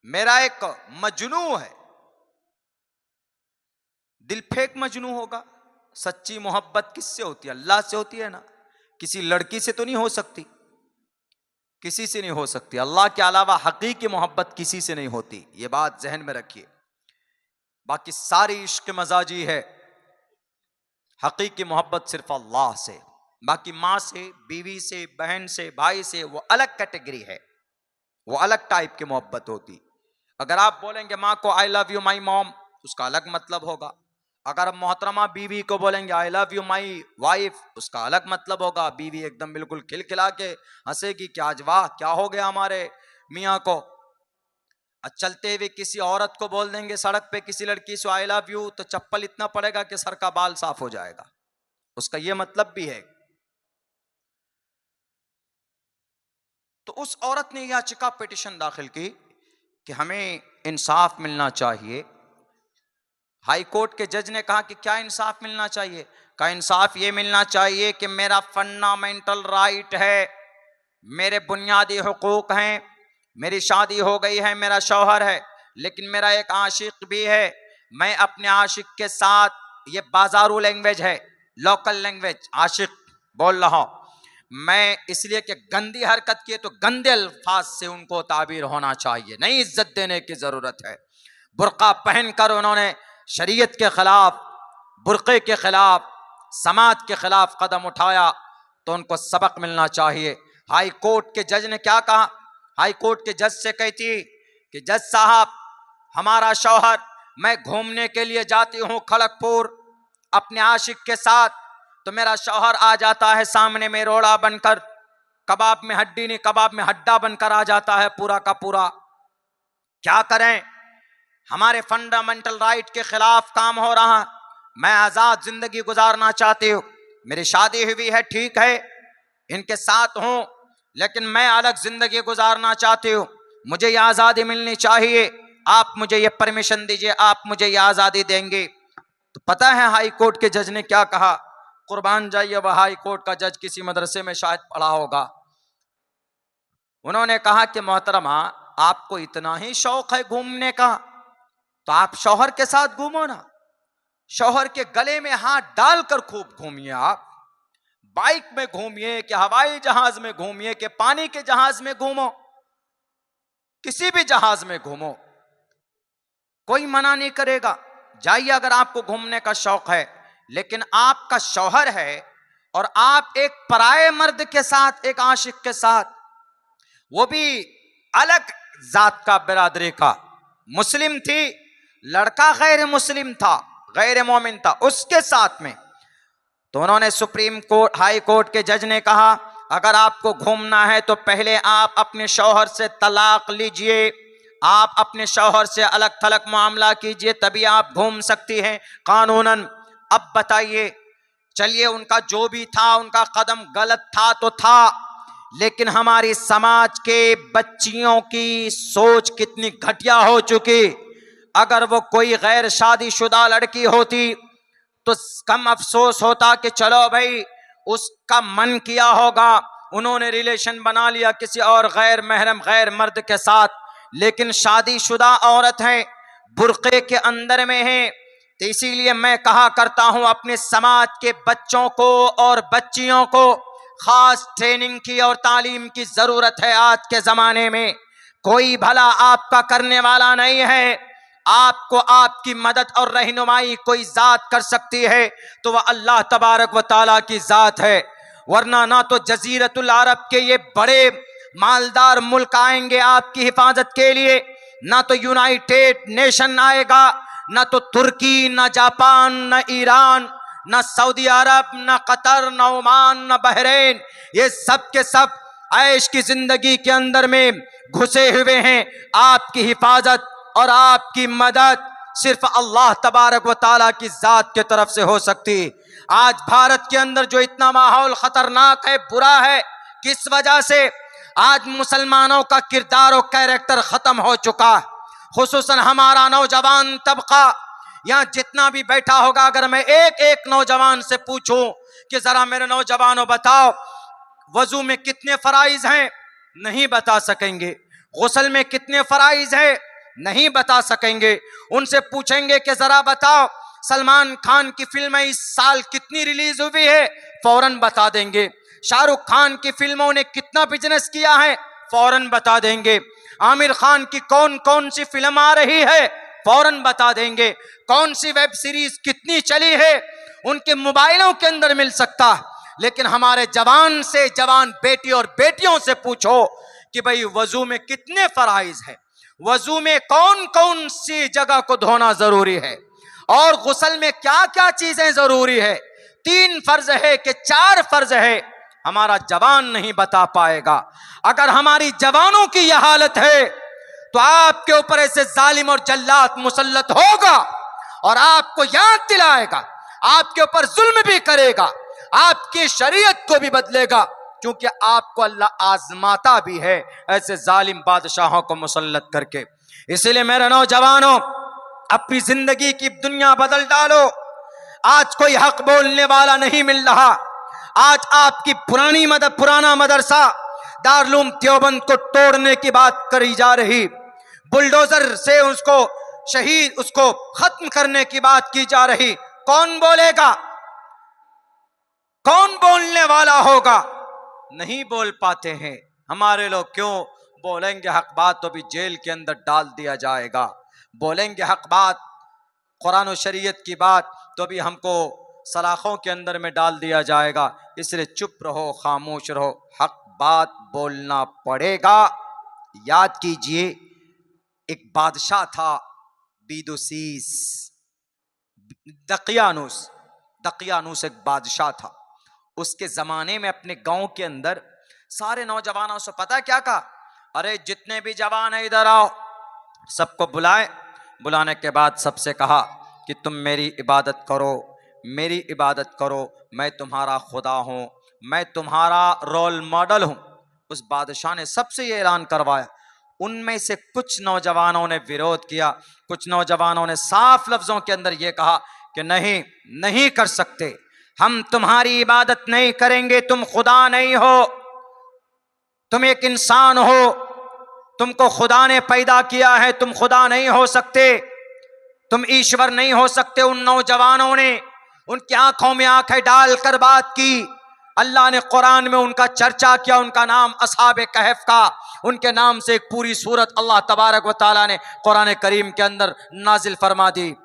मेरा एक मजनू है। दिल फेंक मजनू होगा? सच्ची मोहब्बत किससे होती है? अल्लाह से होती है ना, किसी लड़की से तो नहीं हो सकती, किसी से नहीं हो सकती, अल्लाह के अलावा हकीकी मोहब्बत किसी से नहीं होती, ये बात जहन में रखिए। बाकी सारी इश्क मजाजी है, हकीकी मोहब्बत सिर्फ अल्लाह से। बाकी माँ से, बीवी से, बहन से, भाई से, वो अलग कैटेगरी है, वो अलग टाइप की मोहब्बत होती। अगर आप बोलेंगे माँ को I love you my mom, उसका अलग मतलब होगा। अगर मोहतरमा बीवी को बोलेंगे I love you my wife, उसका अलग मतलब होगा। बीवी एकदम बिल्कुल खिलखिला के हंसेगी कि आज वाह क्या हो गया हमारे मियाँ को। चलते हुए किसी औरत को बोल देंगे सड़क पे किसी लड़की से आई लव यू, तो चप्पल इतना पड़ेगा कि सर का बाल साफ हो जाएगा, उसका यह मतलब भी है। तो उस औरत ने याचिका पिटीशन दाखिल की कि हमें इंसाफ मिलना चाहिए। हाई कोर्ट के जज ने कहा कि क्या इंसाफ मिलना चाहिए? का इंसाफ ये मिलना चाहिए कि मेरा फंडामेंटल राइट है, मेरे बुनियादी हुकूक हैं, मेरी शादी हो गई है, मेरा शौहर है, लेकिन मेरा एक आशिक भी है, मैं अपने आशिक के साथ, ये बाजारू लैंग्वेज है, लोकल लैंग्वेज, आशिक बोल रहा हूं मैं, इसलिए कि गंदी हरकत की तो गंदे अल्फाज से उनको ताबीर होना चाहिए, नहीं इज्जत देने की जरूरत है। बुर्का पहनकर उन्होंने शरीयत के खिलाफ, बुर्के के खिलाफ, समाज के खिलाफ कदम उठाया, तो उनको सबक मिलना चाहिए। हाई कोर्ट के जज ने क्या कहा? हाई कोर्ट के जज से कहती कि जज साहब, हमारा शौहर, मैं घूमने के लिए जाती हूँ खड़गपुर अपने आशिक के साथ, तो मेरा शौहर आ जाता है सामने में रोड़ा बनकर, कबाब में हड्डी नहीं कबाब में हड्डा बनकर आ जाता है पूरा का पूरा। क्या करें? हमारे फंडामेंटल राइट के खिलाफ काम हो रहा। मैं आजाद जिंदगी गुजारना चाहती हूँ, मेरी शादी हुई है, ठीक है, इनके साथ हूं, लेकिन मैं अलग जिंदगी गुजारना चाहती हूँ, मुझे ये आजादी मिलनी चाहिए, आप मुझे ये परमिशन दीजिए, आप मुझे ये आजादी देंगे। तो पता है हाई कोर्ट के जज ने क्या कहा? कुर्बान जाइए, वह हाई कोर्ट का जज किसी मदरसे में शायद पढ़ा होगा। उन्होंने कहा कि मोहतरमा, आपको इतना ही शौक है घूमने का, तो आप शौहर के साथ घूमो ना, शौहर के गले में हाथ डालकर खूब घूमिए। आप बाइक में घूमिए कि हवाई जहाज में घूमिए कि पानी के जहाज में घूमो, किसी भी जहाज में घूमो, कोई मना नहीं करेगा, जाइए अगर आपको घूमने का शौक है। लेकिन आपका शौहर है और आप एक पराये मर्द के साथ, एक आशिक के साथ, वो भी अलग जात का, बिरादरी का, मुस्लिम थी, लड़का गैर मुस्लिम था, गैर मोमिन था, उसके साथ में। तो उन्होंने सुप्रीम कोर्ट, हाई कोर्ट के जज ने कहा, अगर आपको घूमना है तो पहले आप अपने शौहर से तलाक लीजिए, आप अपने शौहर से अलग थलग मामला कीजिए, तभी आप घूम सकती हैं कानूनन। अब बताइए, चलिए उनका जो भी था, उनका कदम गलत था तो था, लेकिन हमारी समाज के बच्चियों की सोच कितनी घटिया हो चुकी। अगर वो कोई गैर शादीशुदा लड़की होती तो कम अफसोस होता कि चलो भाई, उसका मन किया होगा, उन्होंने रिलेशन बना लिया किसी और गैर महरम गैर मर्द के साथ, लेकिन शादीशुदा औरत है, बुर्के के अंदर में है। तो इसीलिए मैं कहा करता हूं, अपने समाज के बच्चों को और बच्चियों को खास ट्रेनिंग की और तालीम की जरूरत है। आज के जमाने में कोई भला आपका करने वाला नहीं है, आपको आपकी मदद और रहनुमाई कोई जात कर सकती है तो वह अल्लाह तबारक व ताला की जात है। वरना ना तो जजीरतुल अरब के ये बड़े मालदार मुल्क आएंगे आपकी हिफाजत के लिए, ना तो यूनाइटेड नेशन आएगा, ना तो तुर्की, ना जापान, ना ईरान, ना सऊदी अरब, ना कतर, ना ओमान, ना बहरीन, ये सब के सब ऐश की जिंदगी के अंदर में घुसे हुए हैं। आपकी हिफाजत और आपकी मदद सिर्फ अल्लाह तबारक व ताला की जात के तरफ से हो सकती। आज भारत के अंदर जो इतना माहौल खतरनाक है, बुरा है, किस वजह से? आज मुसलमानों का किरदार और कैरेक्टर खत्म हो चुका है। खुसूसन हमारा नौजवान तबका यहाँ जितना भी बैठा होगा, अगर मैं एक एक नौजवान से पूछूं कि जरा मेरे नौजवानों बताओ वजू में कितने फराइज हैं, नहीं बता सकेंगे। गुस्ल में कितने फराइज हैं, नहीं बता सकेंगे। उनसे पूछेंगे कि जरा बताओ सलमान खान की फिल्म इस साल कितनी रिलीज हुई है, फौरन बता देंगे। शाहरुख खान की फिल्मों ने कितना बिजनेस किया है, फौरन बता देंगे। आमिर खान की कौन कौन सी फिल्म आ रही है, फौरन बता देंगे। कौन सी वेब सीरीज कितनी चली है, उनके मोबाइलों के अंदर मिल सकता। लेकिन हमारे जवान से जवान बेटी और बेटियों से पूछो कि भाई वजू में कितने फराइज है, वजू में कौन कौन सी जगह को धोना जरूरी है और गुस्ल में क्या क्या चीजें जरूरी है, 3 फर्ज है कि 4 फर्ज है, हमारा जवान नहीं बता पाएगा। अगर हमारी जवानों की यह हालत है तो आपके ऊपर ऐसे जालिम और जल्लाद मुसल्लत होगा और आपको याद दिलाएगा, आपके ऊपर जुल्म भी करेगा, आपकी शरीयत को भी बदलेगा, क्योंकि आपको अल्लाह आजमाता भी है ऐसे जालिम बादशाहों को मुसल्लत करके। इसलिए मेरे नौजवानों, अपनी जिंदगी की दुनिया बदल डालो। आज कोई हक बोलने वाला नहीं मिल रहा। आज आपकी पुराना मदरसा दारुल देवबंद को तोड़ने की बात करी जा रही, बुलडोजर से उसको खत्म करने की बात की जा रही। कौन बोलेगा? कौन बोलने वाला होगा? नहीं बोल पाते हैं। हमारे लोग क्यों बोलेंगे हक बात तो भी जेल के अंदर डाल दिया जाएगा, बोलेंगे हक बात कुरान और शरीयत की बात तो भी हमको सलाखों के अंदर में डाल दिया जाएगा। इसलिए चुप रहो, खामोश रहो, हक बात बोलना पड़ेगा। याद कीजिए, एक बादशाह था बीदुसीस, दकियानुस। दकियानुस एक बादशाह था। उसके जमाने में अपने गांव के अंदर सारे नौजवानों से पता क्या कहा, अरे जितने भी जवान है इधर आओ। सबको बुलाए। बुलाने के बाद सबसे कहा कि तुम मेरी इबादत करो, मेरी इबादत करो, मैं तुम्हारा खुदा हूं, मैं तुम्हारा रोल मॉडल हूं। उस बादशाह ने सबसे ये ऐलान करवाया। उनमें से कुछ नौजवानों ने विरोध किया, कुछ नौजवानों ने साफ लफ्जों के अंदर यह कहा कि नहीं, नहीं कर सकते, हम तुम्हारी इबादत नहीं करेंगे, तुम खुदा नहीं हो, तुम एक इंसान हो, तुमको खुदा ने पैदा किया है, तुम खुदा नहीं हो सकते, तुम ईश्वर नहीं हो सकते। उन नौजवानों ने उनकी आंखों में आंखें डालकर बात की। अल्लाह ने कुरान में उनका चर्चा किया, उनका नाम असहाबे कहफ का, उनके नाम से एक पूरी सूरत अल्लाह तबारक व तआला ने कुरान करीम के अंदर नाजिल फरमा दी।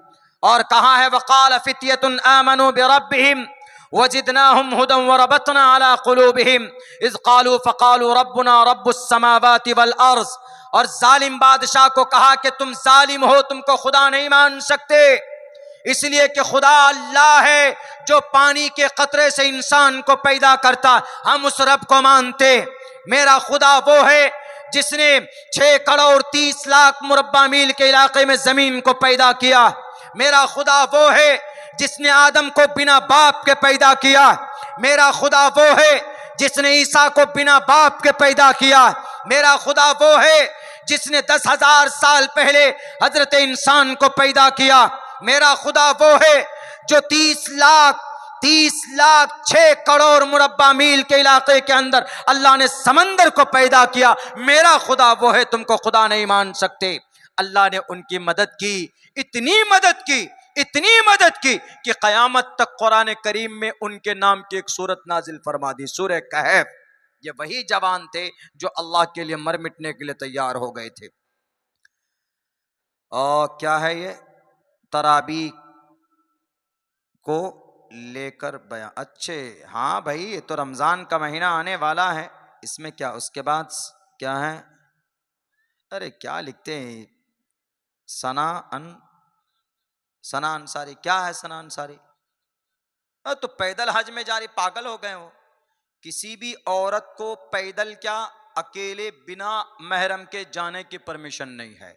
और कहा है वक़ाल फित्यतुन आमनू बिरब्बिहिम वजिदनाहुम हुदन वरबतना अला कुलूबिहिम इज़ क़ालू फ़क़ालू रब्बुना रब्बुस समावाति वल अर्ज़। और जालिम बादशाह को कहा कि तुम जालिम हो, तुमको खुदा नहीं मान सकते, इसलिए कि खुदा अल्लाह है जो पानी के कतरे से इंसान को पैदा करता, हम उस रब को मानते। मेरा खुदा वो है जिसने 6 करोड़ 30 लाख मुरब्बा मील के इलाके में जमीन को पैदा किया। मेरा खुदा वो है जिसने आदम को बिना बाप के पैदा किया। मेरा खुदा वो है जिसने ईसा को बिना बाप के पैदा किया। मेरा खुदा वो है जिसने 10,000 साल पहले हजरत इंसान को पैदा किया। मेरा खुदा वो है जो 30 लाख 6 करोड़ मुरब्बा मील के इलाके के अंदर अल्लाह ने समंदर को पैदा किया। मेरा खुदा वो है, तुमको खुदा नहीं मान सकते। अल्लाह ने उनकी मदद की, इतनी मदद की, इतनी मदद की कि कयामत तक कुरान करीम में उनके नाम की एक सूरत नाजिल फरमा दी, सूरह कहफ। ये वही जवान थे जो अल्लाह के लिए मर मिटने के लिए तैयार हो गए थे। और क्या है ये, तराबी को लेकर बयां। अच्छे, हाँ भाई, ये तो रमजान का महीना आने वाला है, इसमें क्या, उसके बाद क्या है, अरे क्या लिखते हैं, सना अंसारी, क्या है सना अंसारी? तो पैदल हज में जा रही, पागल हो गए हो। किसी भी औरत को पैदल क्या, अकेले बिना महरम के जाने की परमिशन नहीं है।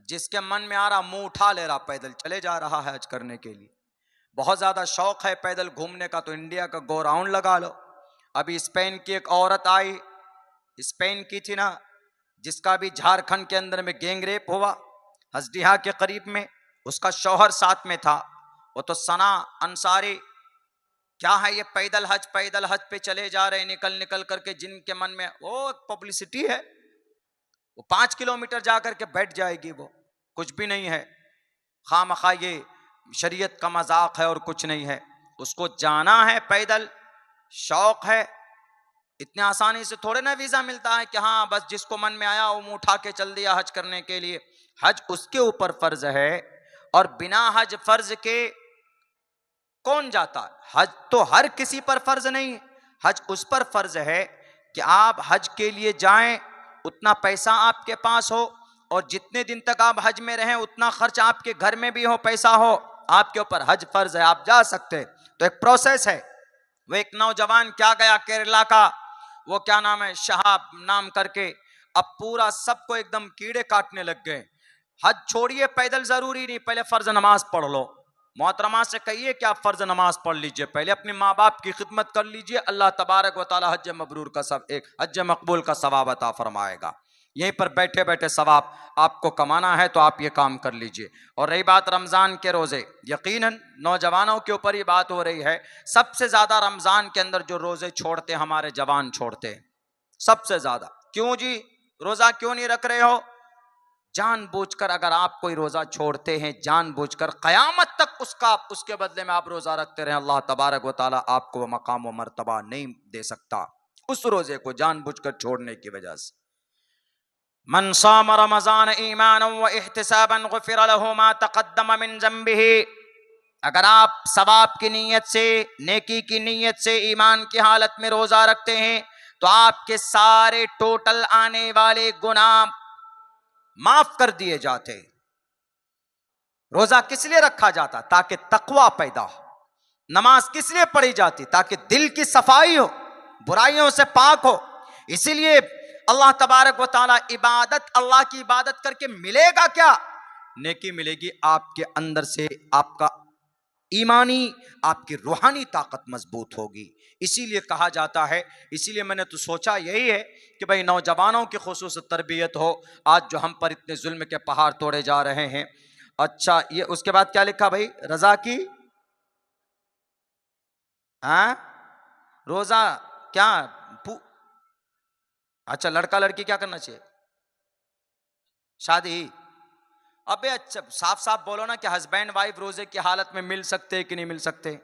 जिसके मन में आ रहा मुंह उठा ले रहा, पैदल चले जा रहा है हज करने के लिए। बहुत ज्यादा शौक है पैदल घूमने का तो इंडिया का गो राउंड लगा लो। अभी स्पेन की एक औरत आई, स्पेन की थी ना, जिसका भी झारखंड के अंदर में गैंग रेप हुआ हजडीहा के करीब में, उसका शौहर साथ में था। वो तो सना अंसारी, क्या है ये पैदल हज पे चले जा रहे निकल निकल करके, जिनके मन में वो पब्लिसिटी है, वो 5 किलोमीटर जाकर के बैठ जाएगी, वो कुछ भी नहीं है, खामखा ये शरीयत का मजाक है और कुछ नहीं है। उसको जाना है पैदल, शौक है। इतने आसानी से थोड़े ना वीजा मिलता है कि हाँ बस जिसको मन में आया वो मुंह उठा के चल दिया हज करने के लिए। हज उसके ऊपर फर्ज है, और बिना हज फर्ज के कौन जाता है? हज तो हर किसी पर फर्ज नहीं है। हज उस पर फर्ज है कि आप हज के लिए जाएं, उतना पैसा आपके पास हो, और जितने दिन तक आप हज में रहें उतना खर्च आपके घर में भी हो, पैसा हो, आपके ऊपर हज फर्ज है, आप जा सकते हैं। तो एक प्रोसेस है। वो एक नौजवान क्या गया केरला का, वो क्या नाम है, शहाब नाम करके, अब पूरा सबको एकदम कीड़े काटने लग गए। हज छोड़िए, पैदल जरूरी नहीं, पहले फर्ज नमाज पढ़ लो। मोहतरमा से कहिए कि आप फर्ज नमाज पढ़ लीजिए, पहले अपने माँ बाप की खिदमत कर लीजिए, अल्लाह तबारक व तआला हज मबरूर का सब एक हज मकबूल का सवाब अता फरमाएगा। यहीं पर बैठे बैठे सवाब आपको कमाना है तो आप ये काम कर लीजिए। और रही बात रमज़ान के रोज़े, यकीनन नौजवानों के ऊपर ये बात हो रही है, सबसे ज़्यादा रमज़ान के अंदर जो रोज़े छोड़ते हमारे जवान छोड़ते हैं सबसे ज़्यादा। क्यों जी, रोज़ा क्यों नहीं रख रहे हो? जानबूझकर अगर आप कोई रोज़ा छोड़ते हैं, जानबूझकर क़यामत तक उसके बदले में आप रोज़ा रखते रहें, अल्लाह तबारक व तआला आपको वो मकाम व मर्तबा नहीं दे सकता उस रोज़े को जानबूझकर छोड़ने की वजह से। मन साम रमज़ान ईमानन व इहतिसाबन गुफ़िर लहु मा तक़द्दम मिन ज़ंबिही। अगर आप सवाब की नीयत से, नेकी की नीयत से ईमान की हालत में रोजा रखते हैं तो आपके सारे टोटल आने वाले गुनाह माफ कर दिए जाते। रोजा किस लिए रखा जाता? ताकि तकवा पैदा हो। नमाज किस लिए पढ़ी जाती? ताकि दिल की सफाई हो, बुराइयों से पाक हो। इसीलिए अल्लाह तबारक व तआला इबादत, अल्लाह की इबादत करके मिलेगा क्या? नेकी मिलेगी, आपके अंदर से आपका ईमानी, आपकी रूहानी ताकत मजबूत होगी। इसीलिए कहा जाता है, इसीलिए मैंने तो सोचा यही है कि भाई नौजवानों की खुसूस तरबियत हो। आज जो हम पर इतने जुल्म के पहाड़ तोड़े जा रहे हैं। अच्छा, ये उसके बाद क्या लिखा भाई? रजा की रोजा क्या? अच्छा, लड़का लड़की क्या करना चाहिए? शादी। अबे अच्छा, साफ साफ बोलो ना कि हस्बैंड वाइफ रोजे की हालत में मिल सकते हैं कि नहीं मिल सकते?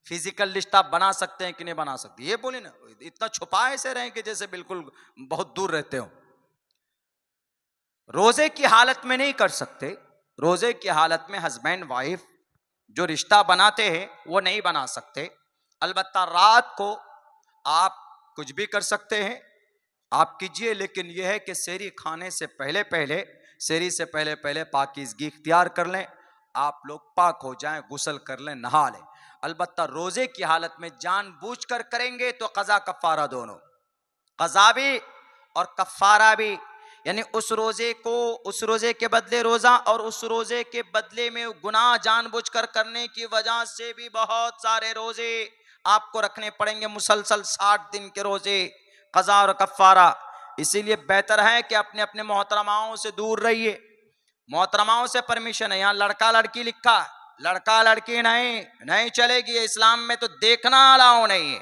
फिजिकल लिस्ट आप बना सकते हैं कि नहीं बना सकते? ये बोले ना, इतना छुपा ऐसे रहें कि जैसे बिल्कुल बहुत दूर रहते हो। रोजे की हालत में नहीं कर सकते। रोजे की हालत में हस्बैंड वाइफ जो रिश्ता बनाते हैं वो नहीं बना सकते। अलबत्ता रात को आप कुछ भी कर सकते हैं, आप कीजिए, लेकिन यह है कि सेहरी खाने से पहले पहले, सेहरी से पहले पहले पाकीज़गी इख्तियार कर लें। आप लोग पाक हो जाएं, गुस्ल कर लें, नहा लें। अलबत्ता रोजे की हालत में जानबूझकर करेंगे तो कज़ा कफ़ारा दोनों, कज़ा भी और कफ़ारा भी, यानी उस रोजे को, उस रोजे के बदले रोजा और उस रोजे के बदले में गुनाह जानबूझकर करने की वजह से भी बहुत सारे रोजे आपको रखने पड़ेंगे, मुसलसल 60 दिन के रोजे, कज़ा और कफ़ारा। इसीलिए बेहतर है कि अपने अपने मोहतरमाओं से दूर रहिए। मोहतरमाओं से परमिशन है, यहाँ लड़का लड़की लिखा, लड़का लड़की नहीं चलेगी। इस्लाम में तो देखना अलाउ नहीं है।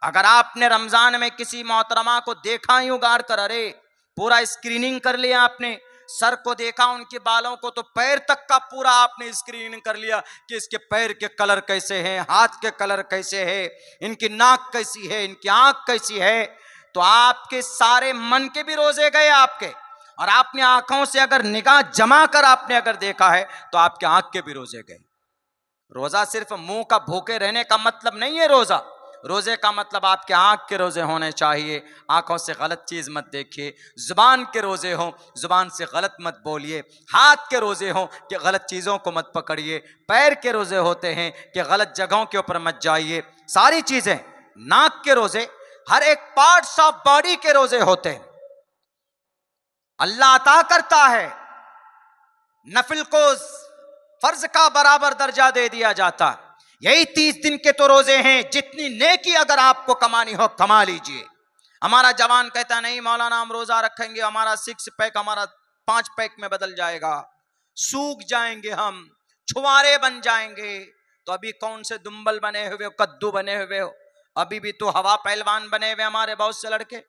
अगर आपने रमजान में किसी मोहतरमा को देखा ही उगाड़ कर, अरे पूरा स्क्रीनिंग कर लिया आपने, सर को देखा, उनके बालों को, तो पैर तक का पूरा आपने स्क्रीनिंग कर लिया कि इसके पैर के कलर कैसे हैं, हाथ के कलर कैसे है, इनकी नाक कैसी है, इनकी आंख कैसी है, तो आपके सारे मन के भी रोजे गए आपके। और आपने आंखों से अगर निगाह जमा कर आपने अगर देखा है तो आपके आंख के भी रोजे गए। रोजा सिर्फ मुंह का भूखे रहने का मतलब नहीं है। रोजा, रोजे का मतलब आपके आंख के रोजे होने चाहिए। आंखों से गलत चीज मत देखिए। जुबान के रोजे हो, जुबान से गलत मत बोलिए। हाथ के रोजे हो कि गलत चीजों को मत पकड़िए। पैर के रोजे होते हैं कि गलत जगहों के ऊपर मत जाइए। सारी चीजें, नाक के रोजे, हर एक पार्ट्स ऑफ बॉडी के रोजे होते हैं। अल्लाह अता करता है, नफिल को फर्ज का बराबर दर्जा दे दिया जाता है। यही 30 दिन के तो रोजे हैं। जितनी नेकी अगर आपको कमानी हो कमा लीजिए। हमारा जवान कहता नहीं मौलाना हम रोजा रखेंगे, हमारा 6 पैक हमारा 5 पैक में बदल जाएगा, सूख जाएंगे, हम छुआरे बन जाएंगे। तो अभी कौन से दुम्बल बने हुए हो, कद्दू बने हुए हो? अभी भी तो हवा पहलवान बने हुए हमारे बहुत से लड़के।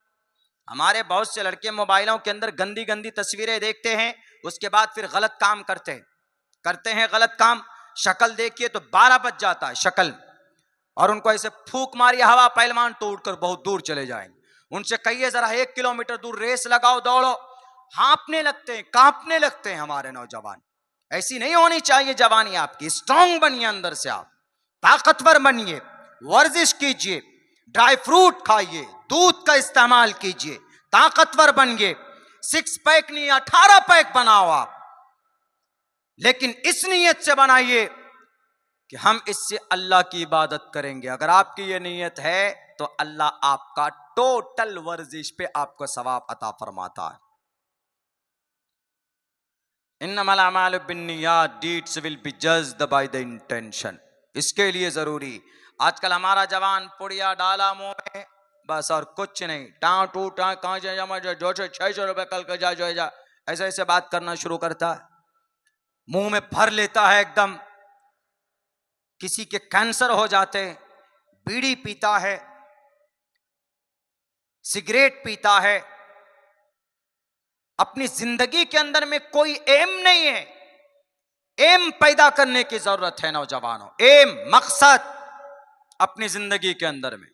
हमारे बहुत से लड़के मोबाइलों के अंदर गंदी गंदी तस्वीरें देखते हैं, उसके बाद फिर गलत काम करते हैं गलत काम। शक्ल देखिए तो 12 बज जाता है शक्ल, और उनको ऐसे फूंक मारी हवा पहलवान तो उड़कर बहुत दूर चले जाएंगे। उनसे कहिए जरा 1 किलोमीटर दूर रेस लगाओ, दौड़ो, हाँपने लगते हैं, कांपने लगते हैं हमारे नौजवान। ऐसी नहीं होनी चाहिए जवानी आपकी। स्ट्रांग बनिए, अंदर से आप ताकतवर बनिए, वर्जिश कीजिए, ड्राई फ्रूट खाइए, दूध का इस्तेमाल कीजिए, ताकतवर बनिए। 6 पैक नहीं 18 पैक बनाओ आप, लेकिन इस नीयत से बनाइए कि हम इससे अल्लाह की इबादत करेंगे। अगर आपकी ये नीयत है तो अल्लाह आपका टोटल वर्जिश पे आपको सवाब अता फरमाता है। इन्नमल अमालु बिन्नियात, deeds will be judged by the intention. इसके लिए जरूरी, आजकल हमारा जवान पुड़िया डाला मुंह में बस और कुछ नहीं, टाँ टू टाँ कहाँ जो 600 रुपये कल का जा ऐसे ऐसे बात करना शुरू करता है, मुंह में भर लेता है एकदम। किसी के कैंसर हो जाते, बीड़ी पीता है, सिगरेट पीता है। अपनी जिंदगी के अंदर में कोई एम नहीं है। एम पैदा करने की जरूरत है नौजवानों, एम, मकसद अपनी जिंदगी के अंदर में।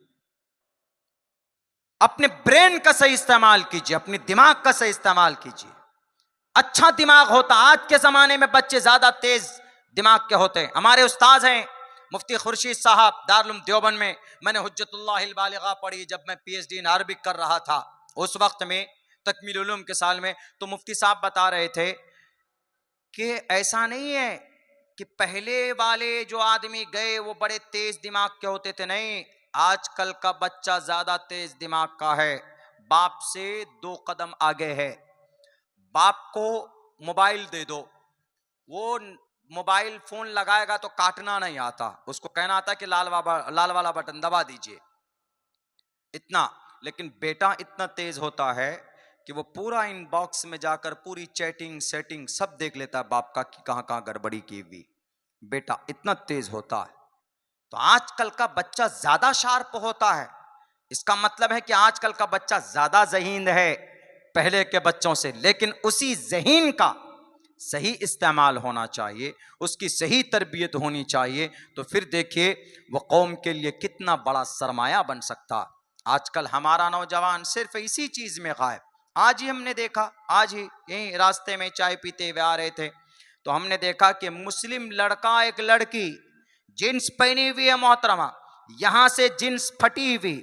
अपने ब्रेन का सही इस्तेमाल कीजिए, अपने दिमाग का सही इस्तेमाल कीजिए। अच्छा दिमाग होता, आज के जमाने में बच्चे ज्यादा तेज दिमाग के होते हैं। हमारे उस्ताद हैं मुफ्ती खुर्शीद साहब दारुल देवबंद में, मैंने हुज्जतुल्लाहिल बालिगा पढ़ी जब मैं PhD इन अरबिक कर रहा था उस वक्त में, तकमील उलूम के साल में। तो मुफ्ती साहब बता रहे थे कि ऐसा नहीं है कि पहले वाले जो आदमी गए वो बड़े तेज दिमाग के होते थे, नहीं, आजकल का बच्चा ज्यादा तेज दिमाग का है, बाप से 2 कदम आगे है। बाप को मोबाइल दे दो, वो मोबाइल फोन लगाएगा तो काटना नहीं आता, उसको कहना आता कि लाल वाला बटन दबा दीजिए, इतना। लेकिन बेटा इतना तेज होता है कि वो पूरा इनबॉक्स में जाकर पूरी चैटिंग सेटिंग सब देख लेता है बाप का कि कहां कहां गड़बड़ी की हुई। बेटा इतना तेज होता है। तो आजकल का बच्चा ज्यादा शार्प होता है, इसका मतलब है कि आजकल का बच्चा ज्यादा ज़हीन है पहले के बच्चों से। लेकिन उसी ज़हीन का सही इस्तेमाल होना चाहिए, उसकी सही तरबियत होनी चाहिए, तो फिर देखिए वो कौम के लिए कितना बड़ा सरमाया बन सकता। आजकल हमारा नौजवान सिर्फ इसी चीज में गायब। आज ही हमने देखा, आज ही यहीं रास्ते में चाय पीते हुए आ रहे थे तो हमने देखा कि मुस्लिम लड़का एक लड़की जींस पहनी हुई है मोहतरमा, यहां से जींस फटी हुई,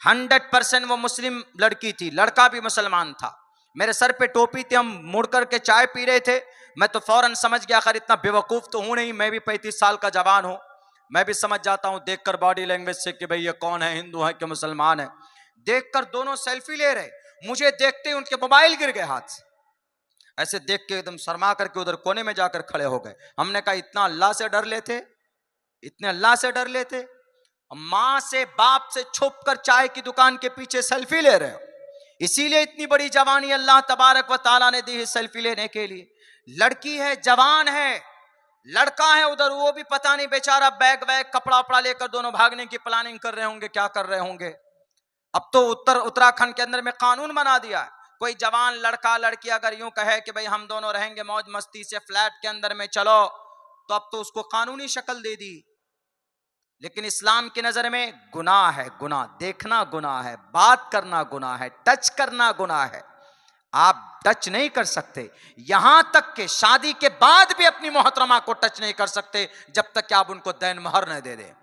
100% वो मुस्लिम लड़की थी, लड़का भी मुसलमान था। मेरे सर पे टोपी थी, हम मुड़ करके चाय पी रहे थे, मैं तो फौरन समझ गया, खैर इतना बेवकूफ तो हूं नहीं, मैं भी 35 साल का जवान हूं, मैं भी समझ जाता हूं देखकर बॉडी लैंग्वेज से कि भाई ये कौन है, हिंदू है कि मुसलमान है। देखकर दोनों सेल्फी ले रहे, मुझे देखते ही उनके मोबाइल गिर गए हाथ से, ऐसे देख के एकदम शर्मा करके उधर कोने में जाकर खड़े हो गए। हमने कहा इतना अल्लाह से डर लेते, इतने अल्लाह से डर लेते, मां से बाप से छुप कर चाय की दुकान के पीछे सेल्फी ले रहे हो। इसीलिए इतनी बड़ी जवानी अल्लाह तबारक व ताला ने दी है सेल्फी लेने के लिए। लड़की है, जवान है, लड़का है उधर, वो भी पता नहीं बेचारा बैग वैग कपड़ा वपड़ा लेकर दोनों भागने की प्लानिंग कर रहे होंगे, क्या कर रहे होंगे। अब तो उत्तराखंड के अंदर में कानून बना दिया है, कोई जवान लड़का लड़की अगर यूं कहे कि भाई हम दोनों रहेंगे मौज मस्ती से फ्लैट के अंदर में चलो, तो अब तो उसको कानूनी शक्ल दे दी। लेकिन इस्लाम की नजर में गुनाह है, गुनाह देखना गुनाह है, बात करना गुनाह है, टच करना गुनाह है। आप टच नहीं कर सकते, यहां तक कि शादी के बाद भी अपनी मोहतरमा को टच नहीं कर सकते जब तक कि आप उनको दैन महर न दे दें।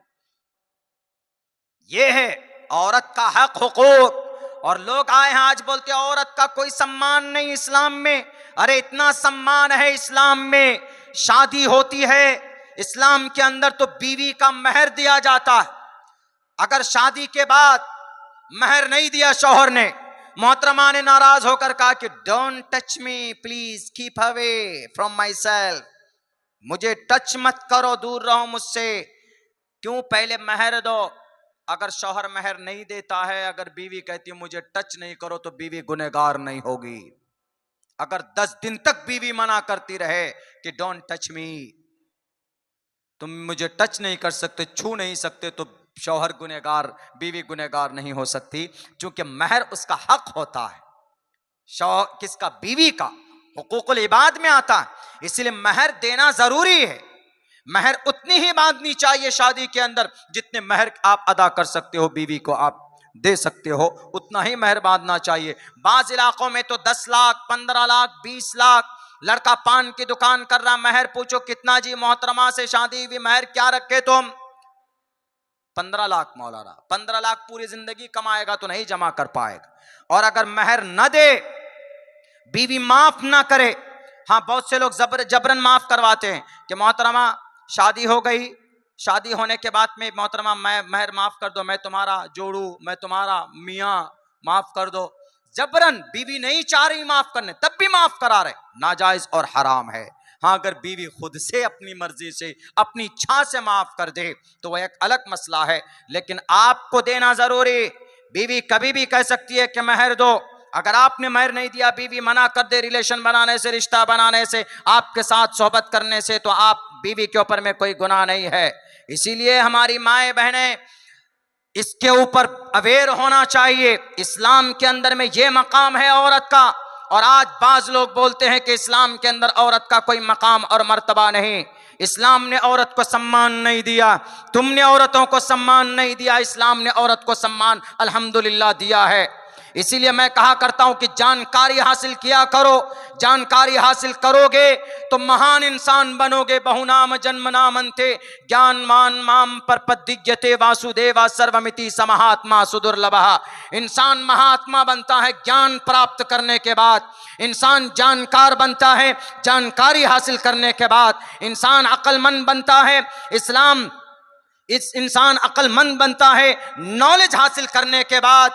यह है औरत का हक, हुकूक। और लोग आए हैं आज बोलते हैं औरत का कोई सम्मान नहीं इस्लाम में। अरे इतना सम्मान है इस्लाम में, शादी होती है इस्लाम के अंदर तो बीवी का महर दिया जाता है। अगर शादी के बाद महर नहीं दिया शौहर ने, मोहतरमा ने नाराज होकर कहा कि don't touch me please, keep away from my self, मुझे टच मत करो, दूर रहो मुझसे। क्यों? पहले महर दो। अगर शौहर महर नहीं देता है, अगर बीवी कहती है मुझे टच नहीं करो, तो बीवी गुनहगार नहीं होगी। अगर 10 दिन तक बीवी मना करती रहे कि डोंट टच मी, तुम मुझे टच नहीं कर सकते, छू नहीं सकते, तो शौहर गुनहगार, बीवी गुनहगार नहीं हो सकती, क्योंकि महर उसका हक होता है। शौहर किसका? बीवी का। हुकूकुल इबाद में आता है, इसलिए महर देना जरूरी है। महर उतनी ही बांधनी चाहिए शादी के अंदर जितने महर आप अदा कर सकते हो, बीवी को आप दे सकते हो, उतना ही महर बांधना चाहिए। बाज इलाकों में तो 10 लाख, 15 लाख, 20 लाख, लड़का पान की दुकान कर रहा, महर पूछो कितना जी, मोहतरमा से शादी हुई, महर क्या रखे तुम? 15 लाख मौलाना। 15 लाख पूरी जिंदगी कमाएगा तो नहीं जमा कर पाएगा। और अगर महर न दे, बीवी माफ ना करे, हाँ बहुत से लोग जबरन माफ करवाते हैं कि मोहतरमा शादी हो गई, शादी होने के बाद में मोहतरमा मैं महर माफ कर दो, मैं तुम्हारा जोड़ू, मैं तुम्हारा मियाँ, माफ कर दो। जबरन बीवी नहीं चाह रही माफ करने, तब भी माफ करा रहे, नाजायज और हराम है। हाँ अगर बीवी खुद से अपनी मर्जी से, अपनी इच्छा से माफ कर दे तो वह एक अलग मसला है, लेकिन आपको देना जरूरी। बीवी कभी भी कह सकती है कि महर दो, अगर आपने महर नहीं दिया, बीवी मना कर दे रिलेशन बनाने से, रिश्ता बनाने से, आपके साथ सोहबत करने से, तो आप बीवी के ऊपर में कोई गुनाह नहीं है। इसीलिए हमारी माएँ बहनें इसके ऊपर अवेयर होना चाहिए। इस्लाम के अंदर में ये मकाम है औरत का, और आज बाज लोग बोलते हैं कि इस्लाम के अंदर औरत का कोई मकाम और मर्तबा नहीं। इस्लाम ने औरत को सम्मान नहीं दिया, तुमने औरतों को सम्मान नहीं दिया, इस्लाम ने औरत को सम्मान अल्हम्दुलिल्लाह दिया है। इसीलिए मैं कहा करता हूं कि जानकारी हासिल किया करो। जानकारी हासिल करोगे तो महान इंसान बनोगे। बहुनाम जन्म नामंते ज्ञानवान माम परपदिज्यते वासुदेवा सर्वमिति समहात्मा सुदुर्लभः। इंसान महात्मा बनता है ज्ञान प्राप्त करने के बाद। इंसान जानकार बनता है जानकारी हासिल करने के बाद। इंसान अक्लमंद बनता है इंसान अक्लमंद बनता है नॉलेज हासिल करने के बाद,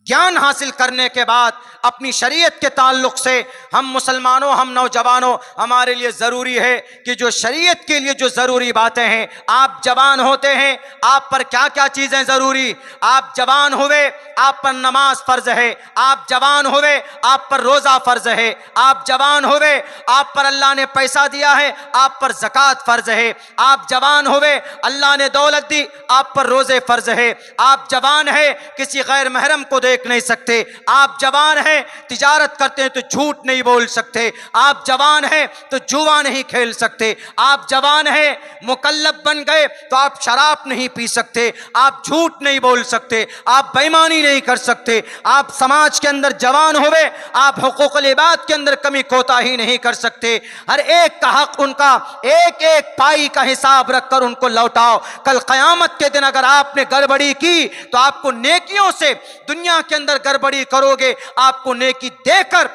ज्ञान हासिल करने के बाद। अपनी शरीयत के ताल्लुक से हम मुसलमानों, हम नौजवानों, हमारे लिए ज़रूरी है कि जो शरीयत के लिए जो ज़रूरी बातें हैं, आप जवान होते हैं, आप पर क्या क्या चीज़ें ज़रूरी। आप जवान हुए, आप पर नमाज फ़र्ज है। आप जवान हुए, आप पर रोज़ा फ़र्ज है। आप जवान हुए, आप पर अल्लाह ने पैसा दिया है, आप पर ज़कात फ़र्ज है। आप जवान हुए, अल्लाह ने दौलत दी, आप पर रोज़े फ़र्ज है। आप जवान है, किसी गैर महरम को देख नहीं सकते। आप जवान हैं, तिजारत करते हैं तो झूठ नहीं बोल सकते। आप जवान हैं तो जुआ नहीं खेल सकते। आप जवान हैं, मुकल्लफ बन गए तो आप शराब नहीं पी सकते। आप झूठ नहीं बोल सकते। आप बेईमानी नहीं कर सकते। आप समाज के अंदर जवान हुए, आप हुकूकुल इबाद के अंदर कमी कोताही नहीं कर सकते। हर एक का हक, उनका एक एक पाई का हिसाब रखकर उनको लौटाओ। कल क़यामत के दिन अगर आपने गड़बड़ी की तो आपको नेकियों से, दुनिया के अंदर गड़बड़ी करोगे आपको नेकी देकर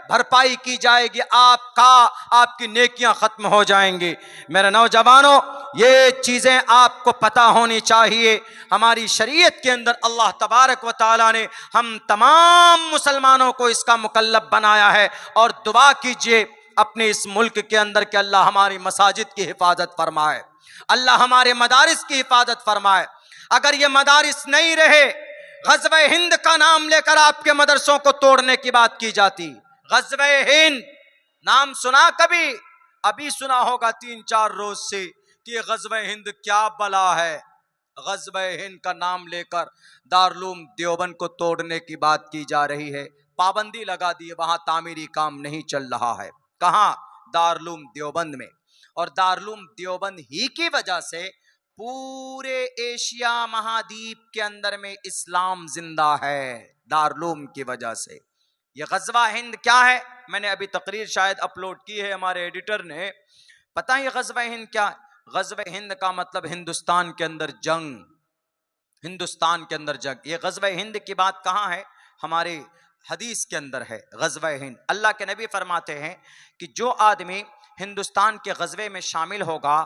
भरपाई की जाएगी, आपकी नेकियां खत्म हो जाएंगी। मेरे नौजवानों, ये चीजें आपको पता होनी चाहिए। हमारी शरीयत के अंदर अल्लाह तबारक व तआला ने हम तमाम मुसलमानों को इसका मुकल्लफ बनाया है। और दुआ कीजिए अपने इस मुल्क के अंदर कि अल्लाह हमारी मसाजिद की हिफाजत फरमाए, अल्लाह हमारे मदारिस की हिफाजत फरमाए। अगर ये मदारिस नहीं रहे, ग़ज़वे हिंद का नाम लेकर आपके मदरसों को तोड़ने की बात की जाती। ग़ज़वे हिंद नाम सुना कभी? अभी सुना होगा 3-4 रोज से कि ये ग़ज़वे हिंद क्या बला है। ग़ज़वे हिंद का नाम लेकर दारुल देवबंद को तोड़ने की बात की जा रही है। पाबंदी लगा दी है, वहां तामीरी काम नहीं चल रहा है। कहां? दारुल देवबंद में। और दारुल देवबंद ही की वजह से पूरे एशिया महाद्वीप के अंदर में इस्लाम जिंदा है, दारुल की वजह से। ये ग़ज़वा हिंद क्या है? मैंने अभी तकरीर शायद अपलोड की है हमारे एडिटर ने। पता है ये ग़ज़वा हिंद क्या है? ग़ज़वा हिंद का मतलब हिंदुस्तान के अंदर जंग, हिंदुस्तान के अंदर जंग। ये ग़ज़वा हिंद की बात कहाँ है? हमारे हदीस के अंदर है ग़ज़वा हिंद। अल्लाह के नबी फरमाते हैं कि जो आदमी हिंदुस्तान के ग़ज़वे में शामिल होगा,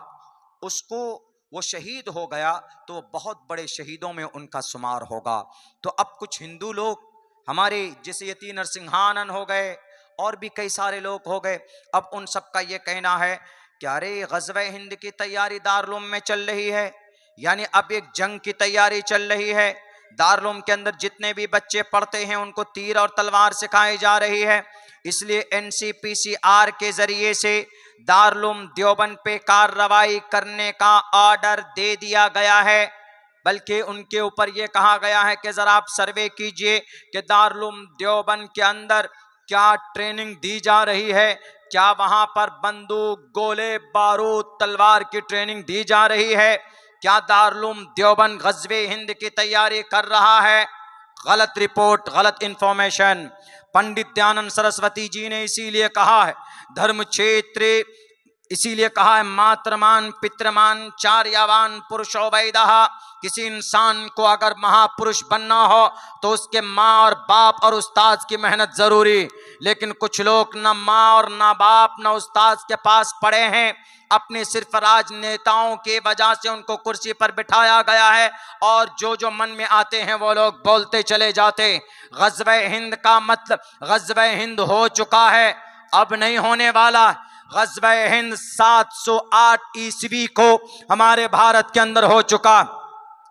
उसको वो शहीद हो गया तो बहुत बड़े शहीदों में उनका शुमार होगा। तो अब कुछ हिंदू लोग हमारे, जैसे यती नरसिंहानन हो गए और भी कई सारे लोग हो गए, अब उन सब का ये कहना है कि अरे ग़ज़वा हिंद की तैयारी दारुल में चल रही है, यानी अब एक जंग की तैयारी चल रही है। दारुल के अंदर जितने भी बच्चे पढ़ते हैं उनको तीर और तलवार सिखाई जा रही है। इसलिए NCPCR के जरिए से दारुल देवबंद पे कार्रवाई करने का ऑर्डर दे दिया गया है। बल्कि उनके ऊपर यह कहा गया है कि जरा आप सर्वे कीजिए कि दारुल देवबंद के अंदर क्या ट्रेनिंग दी जा रही है, क्या वहां पर बंदूक, गोले, बारूद, तलवार की ट्रेनिंग दी जा रही है, क्या दारुल देवबंद ग़ज़वे हिंद की तैयारी कर रहा है? गलत रिपोर्ट, गलत इंफॉर्मेशन। पंडित दयानंद सरस्वती जी ने इसीलिए कहा है धर्म क्षेत्र, इसीलिए कहा है मातृमान पितृमान चार्यवान पुरुषो वैदः। किसी इंसान को अगर महापुरुष बनना हो तो उसके माँ और बाप और उस्ताद की मेहनत जरूरी। लेकिन कुछ लोग न माँ और न बाप न उस्ताद के पास पड़े हैं, अपने सिर्फ राजनेताओं की वजह से उनको कुर्सी पर बिठाया गया है और जो जो मन में आते हैं वो लोग बोलते चले जाते। ग़ज़वा हिंद का मतलब ग़ज़वा हिंद हो चुका है, अब नहीं होने वाला। ग़ज़वा हिंद 708 ईस्वी को हमारे भारत के अंदर हो चुका।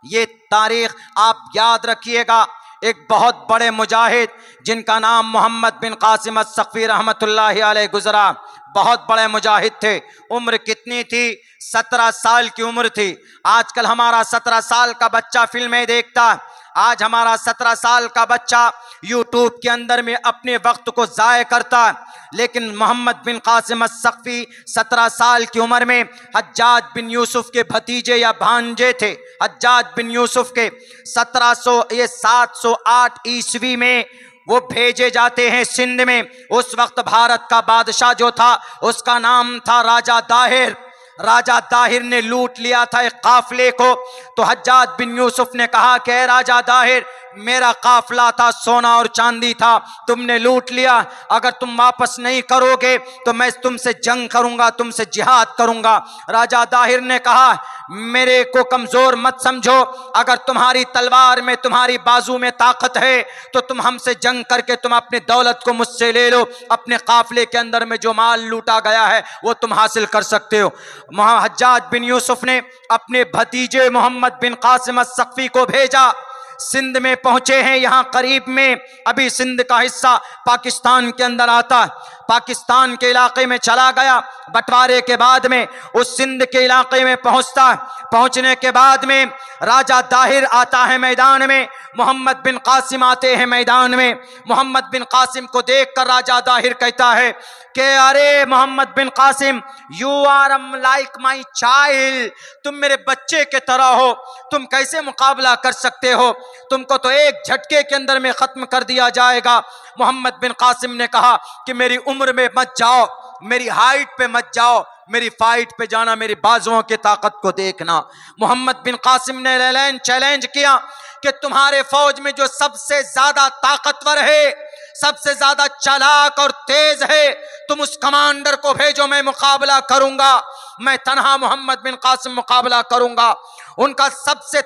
ये तारीख आप याद रखिएगा। एक बहुत बड़े मुजाहिद जिनका नाम मोहम्मद बिन कासिम अस्सक़फ़ी रहमतुल्लाहि अलैह गुजरा, बहुत बड़े मुजाहिद थे। उम्र कितनी थी? 17 साल की उम्र थी। आजकल हमारा 17 साल का बच्चा फिल्में देखता, आज हमारा 17 साल का बच्चा यूट्यूब के अंदर में अपने वक्त को जाया करता है, लेकिन मोहम्मद बिन कासिम अस्सक़फ़ी 17 साल की उम्र में हज्जाज बिन यूसुफ के भतीजे या भांजे थे। हज्जाज बिन यूसुफ के 708 ईस्वी में वो भेजे जाते हैं सिंध में। उस वक्त भारत का बादशाह जो था उसका नाम था राजा दाहिर। राजा दाहिर ने लूट लिया था एक काफले को। तो हज्जाज बिन यूसुफ ने कहा कि राजा दाहिर, मेरा काफला था, सोना और चांदी था, तुमने लूट लिया, अगर तुम वापस नहीं करोगे तो मैं तुमसे जंग करूंगा, तुमसे जिहाद करूंगा। राजा दाहिर ने कहा, मेरे को कमजोर मत समझो, अगर तुम्हारी तलवार में, तुम्हारी बाजू में ताकत है तो तुम हमसे जंग करके तुम अपनी दौलत को मुझसे ले लो, अपने काफले के अंदर में जो माल लूटा गया है वो तुम हासिल कर सकते हो। हज्जाज बिन यूसुफ ने अपने भतीजे मोहम्मद बिन कासिम अस्सक़फ़ी को भेजा। सिंध में पहुंचे हैं, यहां करीब में अभी सिंध का हिस्सा पाकिस्तान के अंदर आता है। पाकिस्तान के इलाके में चला गया, बंटवारे के बाद में उस सिंध के इलाके में पहुंचता है। पहुंचने के बाद में राजा दाहिर आता है मैदान में, मोहम्मद बिन कासिम आते हैं मैदान में। मोहम्मद बिन कासिम को देखकर राजा दाहिर कहता है कि अरे Mohammed bin Qasim, you are like my child, तुम मेरे बच्चे के तरह हो, तुम कैसे मुकाबला कर सकते हो, तुमको तो एक झटके के अंदर में खत्म कर दिया जाएगा। मोहम्मद बिन कासिम ने कहा कि मेरी उम्र में मत जाओ, मेरी हाइट पे मत जाओ, मेरी फाइट पे जाना, मेरी बाजुओं की ताकत को देखना। मोहम्मद बिन कासिम ने चैलेंज किया कि तुम्हारे फौज में जो सबसे ज्यादा ताकतवर है, सबसे ज्यादा चालाक और तेज है, तुम उस कमांडर को भेजो, मैं मुकाबला करूंगा, मैं तन्हा मोहम्मद बिन कासिम मुकाबला करूंगा। उनका सबसे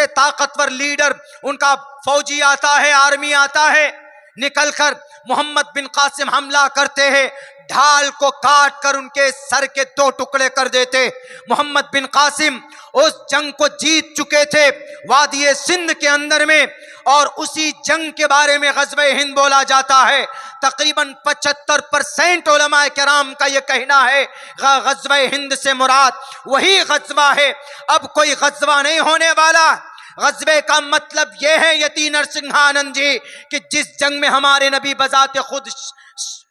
ताकतवर लीडर, उनका फौजी आता है, आर्मी आता है, निकलकर मोहम्मद बिन कासिम हमला करते हैं, ढाल को काट कर उनके सर के 2 टुकड़े कर देते। मोहम्मद बिन कासिम उस जंग को जीत चुके थे वादी सिंध के अंदर में, और उसी जंग के बारे में ग़ज़वे हिंद बोला जाता है। तकरीबन 75% उलमाए किराम का यह कहना है ग़ज़वे हिंद से मुराद वही ग़ज़वा है, अब कोई ग़ज़वा नहीं होने वाला। ग़ज़वे का मतलब यह है यती नरसिंहानंद जी कि जिस जंग में हमारे नबी बजाते खुद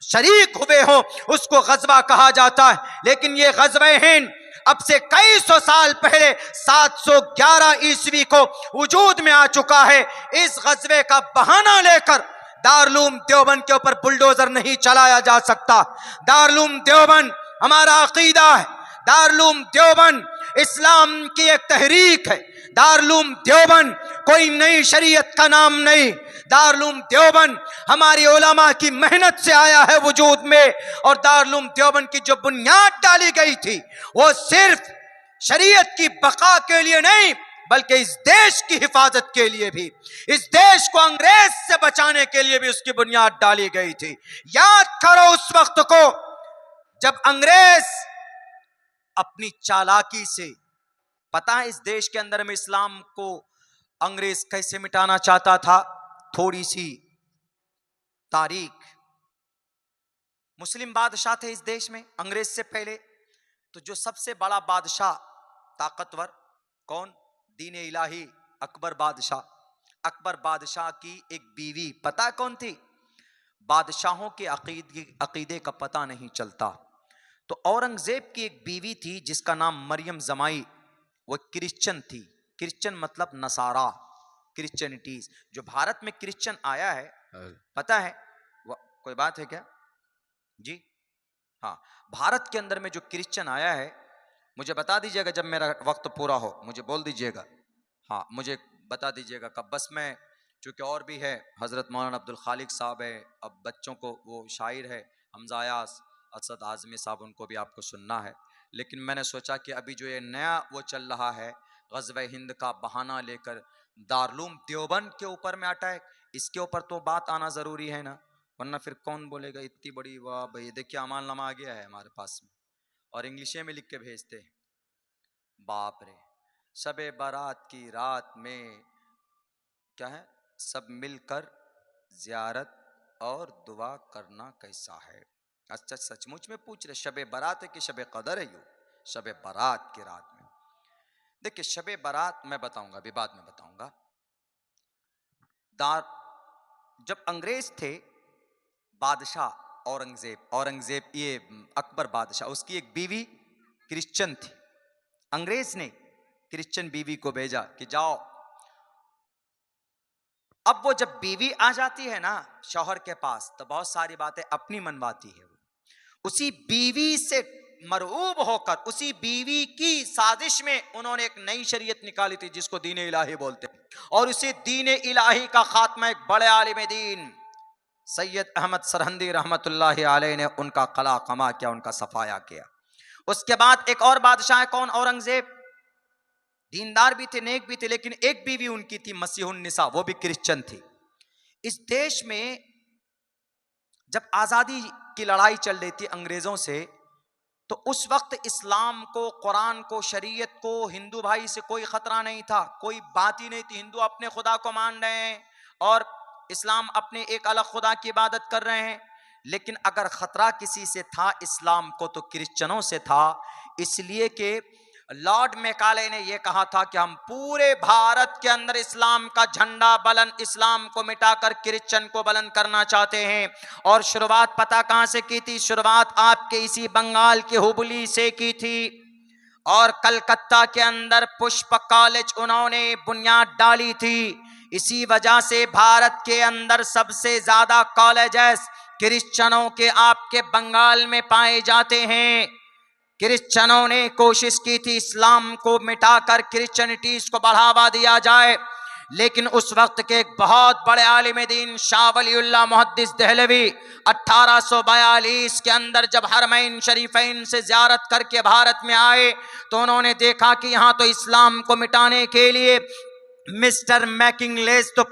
शरीक हुए हो उसको ग़ज़वा कहा जाता है। लेकिन ये ग़ज़वे हिंद अब से कई सौ साल पहले 711 ईस्वी को वजूद में आ चुका है। इस ग़ज़वे का बहाना लेकर दारुल देवबंद के ऊपर बुलडोजर नहीं चलाया जा सकता। दारुल देवबंद हमारा अकीदा है, दारुल देवबंद इस्लाम की एक तहरीक है, दारुल देवबंद कोई नई शरीयत का नाम नहीं, दारुल देवबंद हमारी उलमा की मेहनत से आया है वजूद में। और दारुल देवबंद की जो बुनियाद डाली गई थी वो सिर्फ शरीयत की बका के लिए नहीं बल्कि इस देश की हिफाजत के लिए भी, इस देश को अंग्रेज से बचाने के लिए भी उसकी बुनियाद डाली गई थी। याद करो उस वक्त को जब अंग्रेज अपनी चालाकी से, पता है इस देश के अंदर में इस्लाम को अंग्रेज कैसे मिटाना चाहता था? थोड़ी सी तारीख, मुस्लिम बादशाह थे इस देश में अंग्रेज से पहले, तो जो सबसे बड़ा बादशाह ताकतवर कौन? दीन इलाही अकबर बादशाह। अकबर बादशाह की एक बीवी पता है कौन थी? बादशाहों के अकीदे का पता नहीं चलता। तो औरंगजेब की एक बीवी थी जिसका नाम मरियम जमाई, वो क्रिश्चियन थी। क्रिश्चियन मतलब नसारा, क्रिश्चियनिटीज। जो भारत में क्रिश्चियन आया है पता है कोई बात है क्या जी? हाँ, भारत के अंदर में जो क्रिश्चियन आया है, मुझे बता दीजिएगा जब मेरा वक्त पूरा हो, मुझे बोल दीजिएगा, हाँ मुझे बता दीजिएगा कब। बस मैं, चूँकि और भी है, हज़रत मौलाना अब्दुल खालिक साहब है, अब बच्चों को वो शायर है हमजा यास, असद आज़मी साहब, उनको भी आपको सुनना है। लेकिन मैंने सोचा कि अभी जो ये नया वो चल रहा है ग़ज़वे हिंद का बहाना लेकर दारुल देवबंद के ऊपर में अटैक, इसके ऊपर तो बात आना ज़रूरी है ना, वरना फिर कौन बोलेगा इतनी बड़ी, वाह भाई देखिए अमालनामा आ गया है हमारे पास में और इंग्लिशे में लिख के भेजते हैं। बाप रे, शबे बारात की रात में क्या है, सब मिलकर ज़ियारत और दुआ करना कैसा है? अच्छा सचमुच में पूछ रहे, शबे बारात है कि शबे कदर है? यू शबे बारात की रात में देखिए, शबे बारात मैं बताऊंगा, अभी बाद में बताऊंगा। दार जब अंग्रेज थे, बादशाह औरंगजेब ये अकबर बादशाह, उसकी एक बीवी क्रिश्चियन थी। अंग्रेज ने क्रिश्चियन बीवी को भेजा कि जाओ। अब वो जब बीवी आ जाती है ना शौहर के पास, तो बहुत सारी बातें अपनी मनवाती है। उसी बीवी से मरऊब होकर, उसी बीवी की साजिश में उन्होंने एक नई शरीयत निकाली थी जिसको दीन इलाही बोलते हैं। और उसी दीन इलाही का खात्मा एक बड़े आलिम दीन सैयद अहमद सरहंदी रहमतुल्लाहि अलैह ने उनका कला कमा किया, उनका सफाया किया। उसके बाद एक और बादशाह है, कौन? औरंगजेब। दीनदार भी थे, नेक भी थे, लेकिन एक बीवी उनकी थी मसीहुन निसा, वो भी क्रिश्चियन थी। इस देश में जब आजादी की लड़ाई चल रही थी अंग्रेजों से, तो उस वक्त इस्लाम को, कुरान को, शरीयत को, हिंदू भाई से कोई खतरा नहीं था, कोई बात ही नहीं थी। हिंदू अपने खुदा को मान रहे हैं और इस्लाम अपने एक अलग खुदा की इबादत कर रहे हैं। लेकिन अगर खतरा किसी से था इस्लाम को, तो क्रिश्चियनों से था। इसलिए कि लॉर्ड मैकाले ने यह कहा था कि हम पूरे भारत के अंदर इस्लाम का झंडा बुलंद, इस्लाम को मिटाकर क्रिश्चियन को बुलंद करना चाहते हैं। और शुरुआत पता कहां से की थी? शुरुआत आपके इसी बंगाल के हुबली से की थी। और कलकत्ता के अंदर पुष्प कॉलेज उन्होंने बुनियाद डाली थी। इसी वजह से भारत के अंदर सबसे ज्यादा कॉलेजेस क्रिश्चियनों के आपके बंगाल में पाए जाते हैं। क्रिश्चियनों ने कोशिश की थी इस्लाम को मिटाकर क्रिश्चियनिटीज को बढ़ावा दिया जाए। लेकिन उस वक्त के एक बहुत बड़े आलिम दीन शाह वलीउल्लाह मुहद्दिस देहलवी 1842 के अंदर जब हरमैन शरीफैन से ज़ियारत करके भारत में आए, तो उन्होंने देखा कि यहाँ तो इस्लाम को मिटाने के लिए मिस्टर मैकिंगलेस तो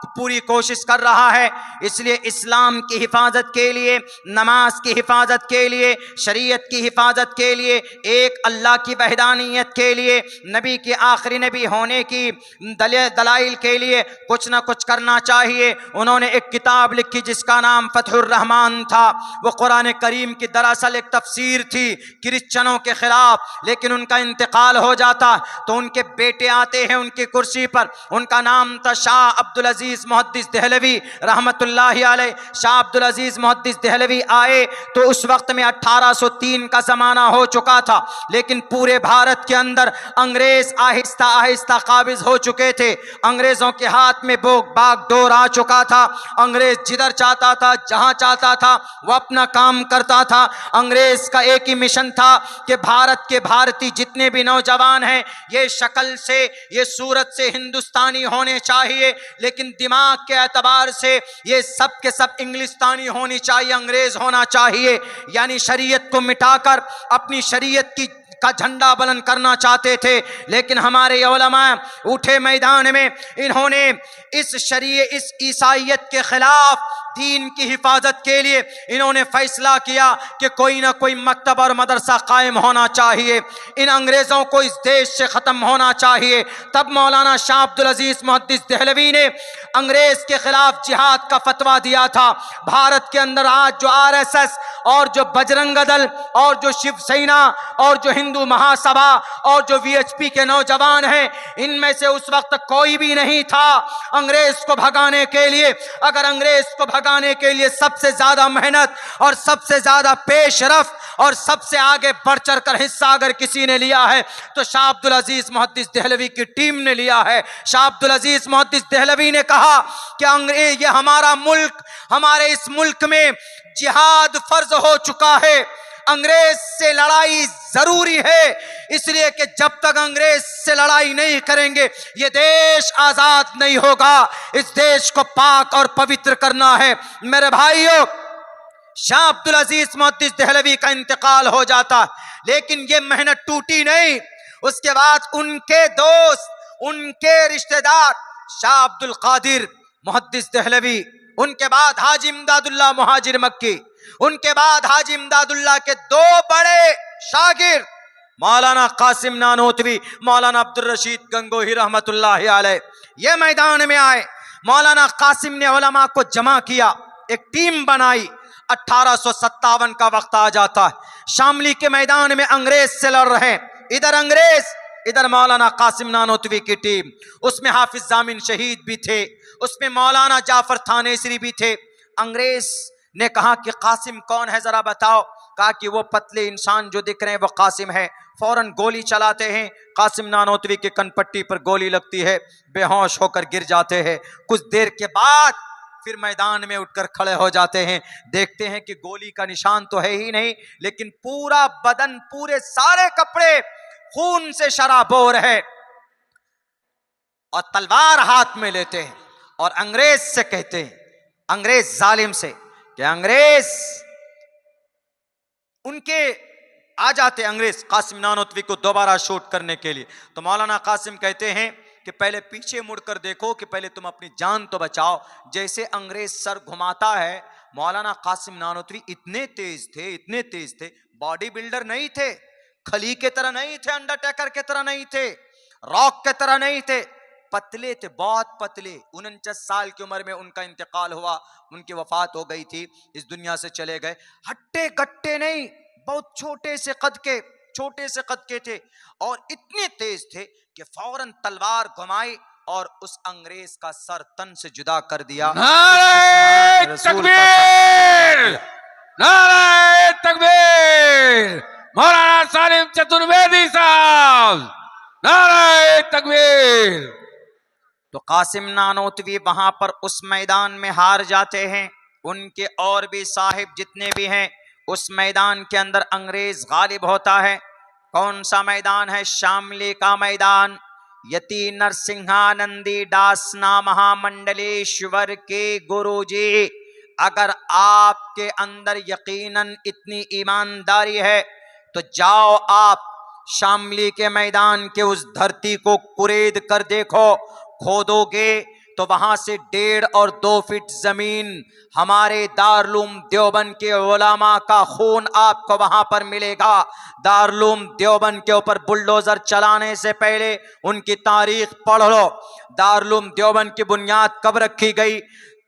पूरी कोशिश कर रहा है। इसलिए इस्लाम की हिफाजत के लिए, नमाज की हिफाजत के लिए, शरीयत की हिफाजत के लिए, एक अल्लाह की वहदानियत के लिए, नबी के आखिरी नबी होने की दलाइल के लिए कुछ ना कुछ करना चाहिए। उन्होंने एक किताब लिखी जिसका नाम फतहुर रहमान था। वो कुरान करीम की दरअसल एक तफसीर थी क्रिश्चियनों के खिलाफ। लेकिन उनका इंतकाल हो जाता तो उनके बेटे आते हैं उनकी कुर्सी पर। उनका नाम था शाह अब्दुल अजीज मुहद्दिस देहलवी रहमतुल्लाहि अलैह। शाह अब्दुल अजीज मुहद्दिस देहलवी आए तो उस वक्त में 1803 का जमाना हो चुका था। लेकिन पूरे भारत के अंदर अंग्रेज आहिस्ता आहिस्ता काबिज हो चुके थे। अंग्रेजों के हाथ में बागडोर आ चुका था। अंग्रेज जिधर चाहता था, जहां चाहता था, वो अपना काम करता था। अंग्रेज का एक ही मिशन था कि भारत के भारतीय जितने भी नौजवान हैं, ये शक्ल से, ये सूरत से हिंदुस्तानी होने चाहिए, लेकिन दिमाग के एतबार से ये सब के सब इंग्लिस्तानी होनी चाहिए, अंग्रेज होना चाहिए। यानी शरीयत को मिटाकर अपनी शरीयत का झंडा बुलंद करना चाहते थे। लेकिन हमारे उलमा उठे मैदान में, इन्होंने इस ईसाइयत के खिलाफ दीन की हिफाजत के लिए इन्होंने फैसला किया कि कोई ना कोई मकतब और मदरसा कायम होना चाहिए, इन अंग्रेज़ों को इस देश से ख़त्म होना चाहिए। तब मौलाना शाह अब्दुल अजीज़ मुहद्दिस देहलवी ने अंग्रेज़ के खिलाफ जिहाद का फतवा दिया था। भारत के अंदर आज जो RSS और जो बजरंग दल और जो शिवसेना और जो हिंदू महासभा और जो VHP के नौजवान हैं, इनमें से उस वक्त कोई भी नहीं था अंग्रेज को भगाने के लिए। अगर अंग्रेज को भगाने के लिए सबसे ज्यादा मेहनत और सबसे ज्यादा पेशरफ और सबसे आगे बढ़ चढ़ कर हिस्सा अगर किसी ने लिया है तो शाह अब्दुल अजीज मुहद्दिस देहलवी की टीम ने लिया है। शाह अब्दुल अजीज मुहद्दिस देहलवी ने कहा कि अंग्रेज, ये हमारा मुल्क, हमारे इस मुल्क में जिहाद फर्ज हो चुका है, अंग्रेज से लड़ाई जरूरी है, इसलिए कि जब तक अंग्रेज से लड़ाई नहीं करेंगे ये देश आजाद नहीं होगा। इस देश को पाक और पवित्र करना है। मेरे भाइयों, शाह अब्दुल अजीज मुहद्दिस देहलवी का इंतकाल हो जाता, लेकिन ये मेहनत टूटी नहीं। उसके बाद उनके दोस्त, उनके रिश्तेदार शाह अब्दुल कादिर मुहद्दिस देहलवी, उनके बाद हाजी इमदादुल्लाह मुहाजिर मक्की, उनके बाद हाजी इमदादुल्लाह के दो बड़े शागिर्द मौलाना कासिम नानोतवी, मौलाना अब्दुल रशीद गंगोही रहमतुल्लाहि अलैह, ये मैदान में आए। मौलाना कासिम ने उलमा को जमा किया, एक टीम बनाई। 1857 का वक्त आ जाता है, शामली के मैदान में अंग्रेज से लड़ रहे हैं। इधर अंग्रेज इधर मौलाना कासिम नानोतवी की टीम, उसमें हाफिज जामिन शहीद भी थे, उसमें मौलाना जाफर थानेसरी भी थे। अंग्रेज ने कहा कि कासिम कौन है जरा बताओ। कहा कि वो पतले इंसान जो दिख रहे हैं वो कासिम है। फौरन गोली चलाते हैं, कासिम नानोतवी के कनपट्टी पर गोली लगती है, बेहोश होकर गिर जाते हैं। कुछ देर के बाद फिर मैदान में उठकर खड़े हो जाते हैं, देखते हैं कि गोली का निशान तो है ही नहीं, लेकिन पूरा बदन, पूरे सारे कपड़े खून से शराबोर है। और तलवार हाथ में लेते हैं और अंग्रेज से कहते हैं, अंग्रेज जालिम से, कि अंग्रेज उनके आ जाते अंग्रेज कासिम नानोतवी को दोबारा शूट करने के लिए। तो मौलाना कासिम कहते हैं कि पहले पीछे मुड़कर देखो, कि पहले तुम अपनी जान तो बचाओ। जैसे अंग्रेज सर घुमाता है, मौलाना कासिम नानोतवी इतने तेज थे, इतने तेज थे, बॉडी बिल्डर नहीं थे, खली के तरह नहीं थे, अंडरटेकर के तरह नहीं थे, रॉक के तरह नहीं थे, पतले थे, बहुत पतले। 49 साल की उम्र में उनका इंतकाल हुआ, उनकी वफात हो गई थी, इस दुनिया से चले गए। हट्टे कट्टे नहीं, बहुत छोटे से कद के थे और इतने तेज थे कि फौरन तलवार घुमाई और उस अंग्रेज का सर तन से जुदा कर दिया। नारे तकबीर, नारे तकबीर, मौलाना सालिम चतुर्वेदी साहब, नारे तकबीर। तो कासिम नानोतवी वहां पर उस मैदान में हार जाते हैं। उनके और भी साहिब जितने भी हैं, उस मैदान के अंदर अंग्रेज गालिब होता है। कौन सा मैदान है? शामली का मैदान। यति नरसिंहानंदी दासना महामंडलेश्वर के गुरुजी, अगर आपके अंदर यकीनन इतनी ईमानदारी है तो जाओ आप शामली के मैदान के उस धरती को कुरेद कर देखो। खोदोगे तो वहां से 1.5 और 2 फीट जमीन हमारे दारुल देवबंद के उलमा का खून आपको वहां पर मिलेगा। दारुल देवबंद के ऊपर बुलडोजर चलाने से पहले उनकी तारीख पढ़ लो। दारुल देवबंद की बुनियाद कब रखी गई?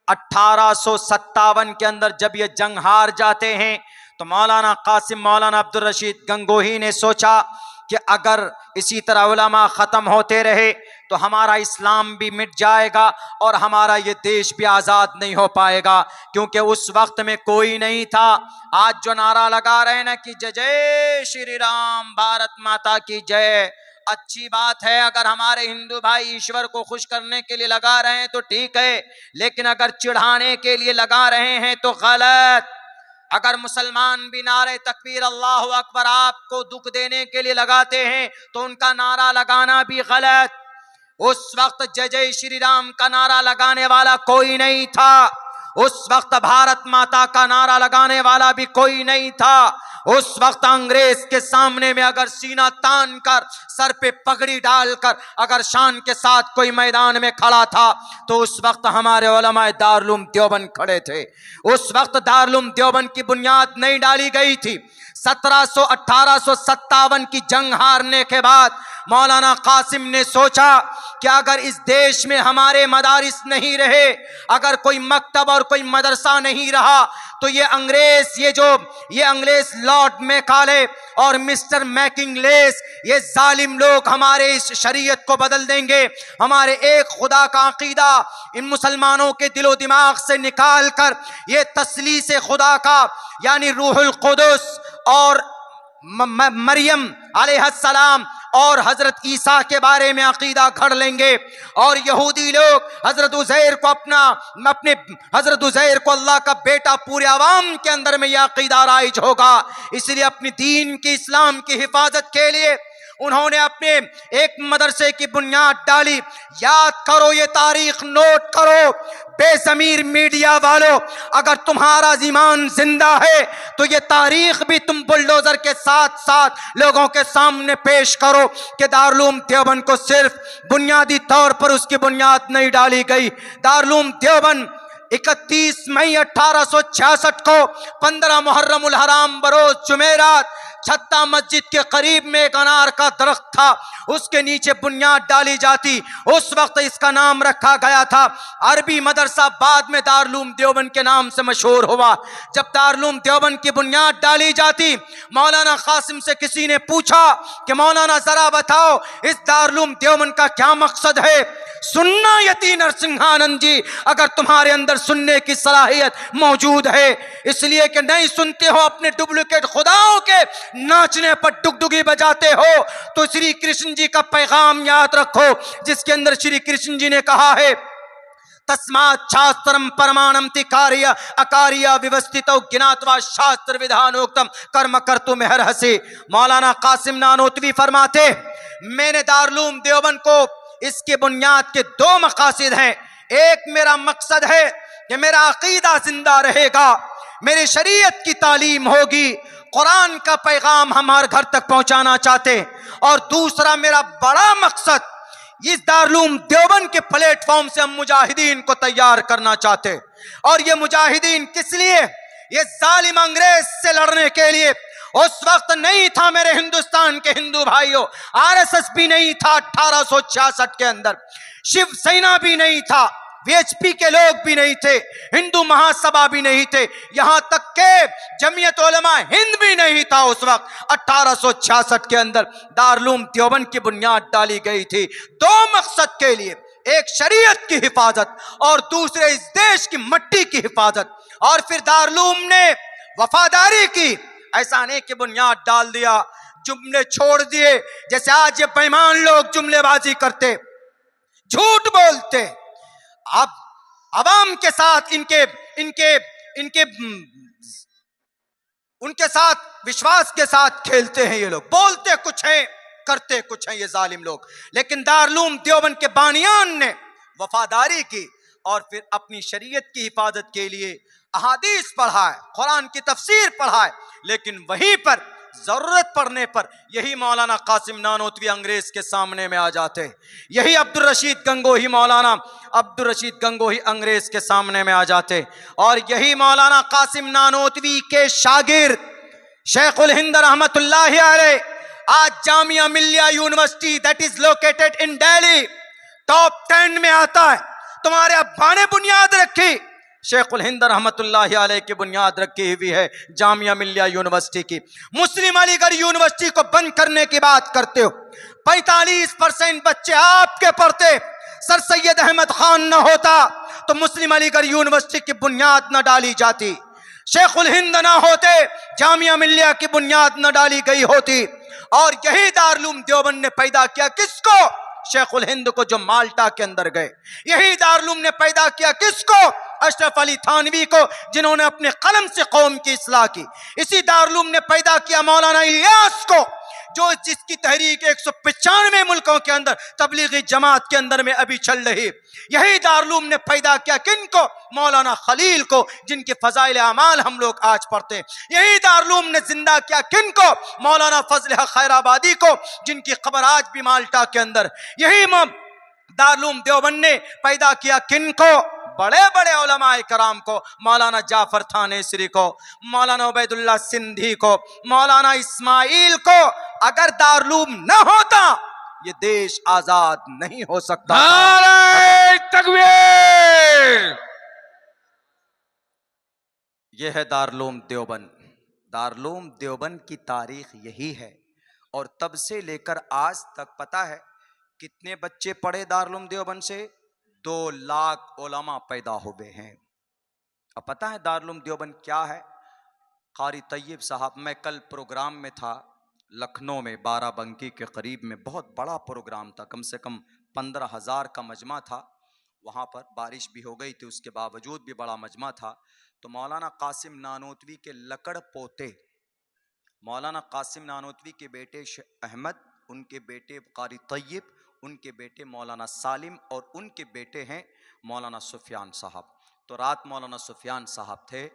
1857 के अंदर जब ये जंग हार जाते हैं तो मौलाना कासिम, मौलाना अब्दुल रशीद गंगोही ने सोचा कि अगर इसी तरह उलमा खत्म होते रहे तो हमारा इस्लाम भी मिट जाएगा और हमारा ये देश भी आजाद नहीं हो पाएगा, क्योंकि उस वक्त में कोई नहीं था। आज जो नारा लगा रहे हैं ना कि जय जय श्री राम, भारत माता की जय, अच्छी बात है। अगर हमारे हिंदू भाई ईश्वर को खुश करने के लिए लगा रहे हैं तो ठीक है, लेकिन अगर चिढ़ाने के लिए लगा रहे हैं तो गलत। अगर मुसलमान भी नारे तकबीर अल्लाहु अकबर आपको दुख देने के लिए लगाते हैं तो उनका नारा लगाना भी गलत। उस वक्त जय जय श्री राम का नारा लगाने वाला कोई नहीं था, उस वक्त भारत माता का नारा लगाने वाला भी कोई नहीं था। उस वक्त अंग्रेज के सामने में अगर सीना तान कर, सर पे पगड़ी डालकर अगर शान के साथ कोई मैदान में खड़ा था तो उस वक्त हमारे उलमाए दारुल देवबंद खड़े थे। उस वक्त दारुल देवबंद की बुनियाद नहीं डाली गई थी। 1857 की जंग हारने के बाद मौलाना कासिम ने सोचा कि अगर इस देश में हमारे मदारिस नहीं रहे, अगर कोई मकतब और कोई मदरसा नहीं रहा तो ये अंग्रेज लॉर्ड मैकाले और मिस्टर मैकिंगलेस, ये जालिम लोग हमारे इस शरीयत को बदल देंगे। हमारे एक खुदा का अकीदा इन मुसलमानों के दिलो दिमाग से निकाल कर ये तस्लीस खुदा का यानी रूहुल कुदुस और मरियम अलैहिस्सलाम और हजरत ईसा के बारे में अकीदा घड़ लेंगे। और यहूदी लोग हजरत उज़ैर को अल्लाह का बेटा, पूरे आवाम के अंदर में यह अकीदा राइज होगा। इसलिए अपनी दीन की, इस्लाम की हिफाजत के लिए उन्होंने अपने एक मदरसे की बुनियाद डाली। याद करो, ये तारीख नोट करो। बेज़मीर मीडिया वालों, अगर तुम्हारा ईमान जिंदा है तो ये तारीख भी तुम बुलडोजर के साथ साथ लोगों के सामने पेश करो कि दारुल देवबंद को सिर्फ बुनियादी तौर पर उसकी बुनियाद नहीं डाली गई। दारुल देवबंद 31 मई 1866 को 15 मुहर्रमुल हराम बरोज जुमेरात छत्ता मस्जिद के करीब में एक अनार का दरख्त था, उसके नीचे बुनियाद डाली जाती। उस वक्त इसका नाम रखा गया था अरबी मदरसा, बाद में दारुल देवबंद के नाम से मशहूर हुआ। जब दारुल देवबंद की बुनियाद डाली जाती, मौलाना कासिम से किसी ने पूछा कि मौलाना जरा बताओ इस दारुल देवबंद का क्या मकसद है? सुनना यती नरसिंहानंद जी, अगर तुम्हारे अंदर सुनने की सलाहियत मौजूद है, इसलिए कि नहीं सुनते हो, अपने डुप्लीकेट खुदाओं के नाचने पर डुगडुगी बजाते हो, तो श्री कृष्ण जी का पैगाम याद रखो, जिसके अंदर श्री कृष्ण जी ने कहा है तस्मात् शास्त्रम परमाणम तिकार्य अकार्य व्यवस्थितो ज्ञात्वा शास्त्र विधानोक्तम कर्म कर्तु मेहर हसी। मौलाना कासिम नानोतवी फरमाते, मैंने दारुल देवबंद को इसके बुनियाद के 2 मकासद हैं। एक मेरा मकसद है कि मेरा अकीदा जिंदा रहेगा, मेरी शरीयत की तालीम होगी, कुरान का पैगाम हमारे घर तक पहुंचाना चाहते, और दूसरा मेरा बड़ा मकसद इस दारुल देवबंद के प्लेटफॉर्म से हम मुजाहिदीन को तैयार करना चाहते। और ये मुजाहिदीन किस लिए? ये जालिम अंग्रेज से लड़ने के लिए। उस वक्त नहीं था मेरे हिंदुस्तान के हिंदू भाइयों, आरएसएस भी नहीं था 1866 के अंदर, शिवसेना भी नहीं था, वीएचपी के लोग भी नहीं थे, हिंदू महासभा भी नहीं थे, यहां तक के जमीयत उलमा हिंद भी नहीं था। उस वक्त 1866 के अंदर दारुल देवबंद की बुनियाद डाली गई थी 2 मकसद के लिए, एक शरीयत की हिफाजत और दूसरे इस देश की मट्टी की हिफाजत। और फिर दारुल ने वफादारी की, ऐसा नहीं कि बुनियाद डाल दिया, जुमले छोड़ दिए, जैसे आज ये बेईमान लोग जुमलेबाजी करते, झूठ बोलते, अब अवाम के साथ इनके इनके इनके उनके साथ विश्वास के साथ खेलते हैं। ये लोग बोलते कुछ हैं, करते कुछ हैं, ये जालिम लोग। लेकिन दारुल देवबंद के बानियान ने वफादारी की और फिर अपनी शरीयत की हिफाजत के लिए अहादीस पढ़ा है, कुरान की तफसीर पढ़ा है, लेकिन वहीं पर जरूरत पड़ने पर यही मौलाना कासिम नानोतवी अंग्रेज के सामने में आ जाते, यही अब्दुल रशीद गंगोही, मौलाना अब्दुल रशीद गंगोही अंग्रेज के सामने में आ जाते, और यही मौलाना कासिम नानोतवी के शागिर्द शेखुल हिंद रहमतुल्लाहि अलैह आज Jamia Millia university that is located in Delhi top 10 में आता है। तुम्हारे अब्बा ने बुनियाद रखी, शेखुल हिंद रहमतुल्लाहि अलैह की बुनियाद रखी हुई है जामिया मिल्लिया यूनिवर्सिटी की। मुस्लिम अलीगढ़ यूनिवर्सिटी को बंद करने की बात करते हो, 45% बच्चे आपके पढ़ते। सर सैयद अहमद खान न होता तो मुस्लिम अलीगढ़ यूनिवर्सिटी की बुनियाद न डाली जाती, शेखुल हिंद ना होते जामिया मिल्लिया की बुनियाद न डाली गई होती। और यही दारुल देवबंद ने पैदा किया किसको? शेखुल हिंद को, जो माल्टा के अंदर गए। यही दारुल ने पैदा किया किसको? अशरफ अली थानवी को, जिन्होंने अपने कलम से कौम की इस्लाह की। इसी दारुल ने पैदा किया मौलाना इलियास को, जो जिसकी तहरीक 195 मुल्कों के अंदर तबलीगी जमात के अंदर में अभी चल रही। यही दारुल ने पैदा किया किनको? मौलाना खलील को, जिनके फजाइल अमाल हम लोग आज पढ़ते हैं। यही दारुल ने जिंदा किया किनको? मौलाना फजल हक खैराबादी को, जिनकी खबर आज भी माल्टा के अंदर। यही दारुल देवबंद ने पैदा किया किनको? बड़े बड़े उलमाए कराम को, मौलाना जाफर थानेसरी को, मौलाना उबैदुल्लाह सिंधी को, मौलाना इस्माइल को। अगर दारुल न होता ये देश आजाद नहीं हो सकता। नारे तकबीर। यह है दारुल देवबंद। दारुल देवबंद की तारीख यही है, और तब से लेकर आज तक पता है कितने बच्चे पढ़े दारुल देवबंद से? 2 लाख उलमा पैदा हुए हैं। अब पता है दारुल देवबंद क्या है? कारी तैयब साहब, मैं कल प्रोग्राम में था लखनऊ में, बाराबंकी के करीब में, बहुत बड़ा प्रोग्राम था, कम से कम 15,000 का मजमा था। वहाँ पर बारिश भी हो गई थी, उसके बावजूद भी बड़ा मजमा था। तो मौलाना कासिम नानोतवी के लकड़ पोते, मौलाना कासिम नानोतवी के बेटे अहमद, उनके बेटे कारी तैयब, उनके बेटे मौलाना सालिम, और उनके बेटे हैं मौलाना सुफियान साहब। तो रात मौलाना सुफियान साहब थे,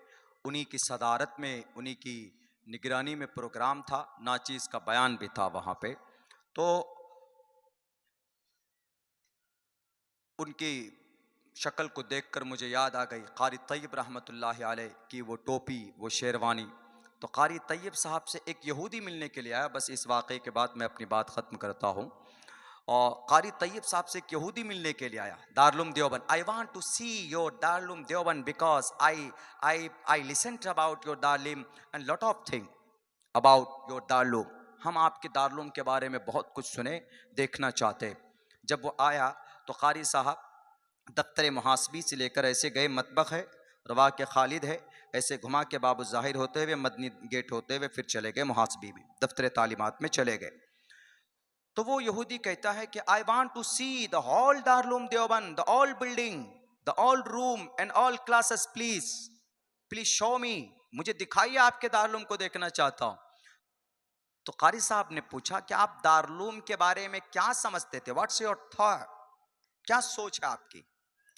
उन्हीं की सदारत में, उन्हीं की निगरानी में प्रोग्राम था, नाचीज़ का बयान भी था वहाँ पे। तो उनकी शक्ल को देखकर मुझे याद आ गई कारी तैयब रहमतुल्लाह अलैह की वो टोपी, वो शेरवानी। तो कारी तैयब साहब से एक यहूदी मिलने के लिए आया। बस इस वाक़े के बाद मैं अपनी बात ख़त्म करता हूँ। और कारी तैयब साहब से एक यहूदी मिलने के लिए आया Darul Deoband. I want to see your Darul Deoband because I listen about your Darul and lot of thing about your Darul. हम आपके दारुल के बारे में बहुत कुछ सुने, देखना चाहते। जब वो आया तो कारी साहब दफ्तर मुहासबी से लेकर ऐसे गए, मतबख है, रवा के खालिद है, ऐसे घुमा के बाबू ज़ाहिर होते हुए, मदनी गेट होते हुए फिर चले गए मुहासबी में, दफ्तर तालीमात में चले गए। तो वो यहूदी कहता है कि I want to see the whole Darul Deoband, the all building, the all room and all classes, please please show me, मुझे दिखाइए, आपके दारुल को देखना चाहता हूं। तो कारी साहब ने पूछा कि आप दारुल के बारे में क्या समझते थे, व्हाट्स योर थॉट, क्या सोच है आपकी,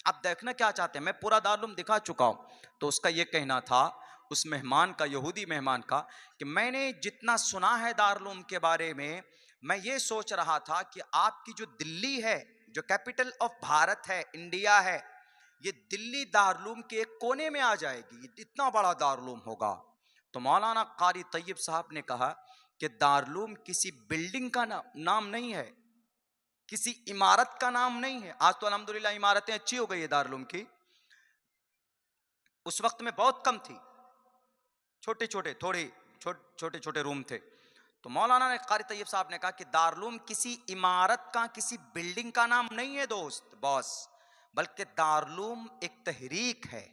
आप देखना क्या चाहते हैं, मैं पूरा दारुल दिखा चुका हूं। तो उसका यह कहना था, उस मेहमान का, यहूदी मेहमान का, कि मैंने जितना सुना है दारुल के बारे में, मैं ये सोच रहा था कि आपकी जो दिल्ली है, जो कैपिटल ऑफ भारत है, इंडिया है, ये दिल्ली दारुल के एक कोने में आ जाएगी, ये इतना बड़ा दारुल होगा। तो मौलाना कारी तैयब साहब ने कहा कि दारुल किसी बिल्डिंग का नाम नहीं है, किसी इमारत का नाम नहीं है। आज तो अल्हम्दुलिल्लाह इमारतें अच्छी हो गई है दारुल की, उस वक्त में बहुत कम थी, छोटे छोटे रूम थे। तो मौलाना ने कारी तैयब साहब ने कहा कि दारुल किसी इमारत का, किसी बिल्डिंग का नाम नहीं है दोस्त, बॉस, बल्कि दारुल एक तहरीक है,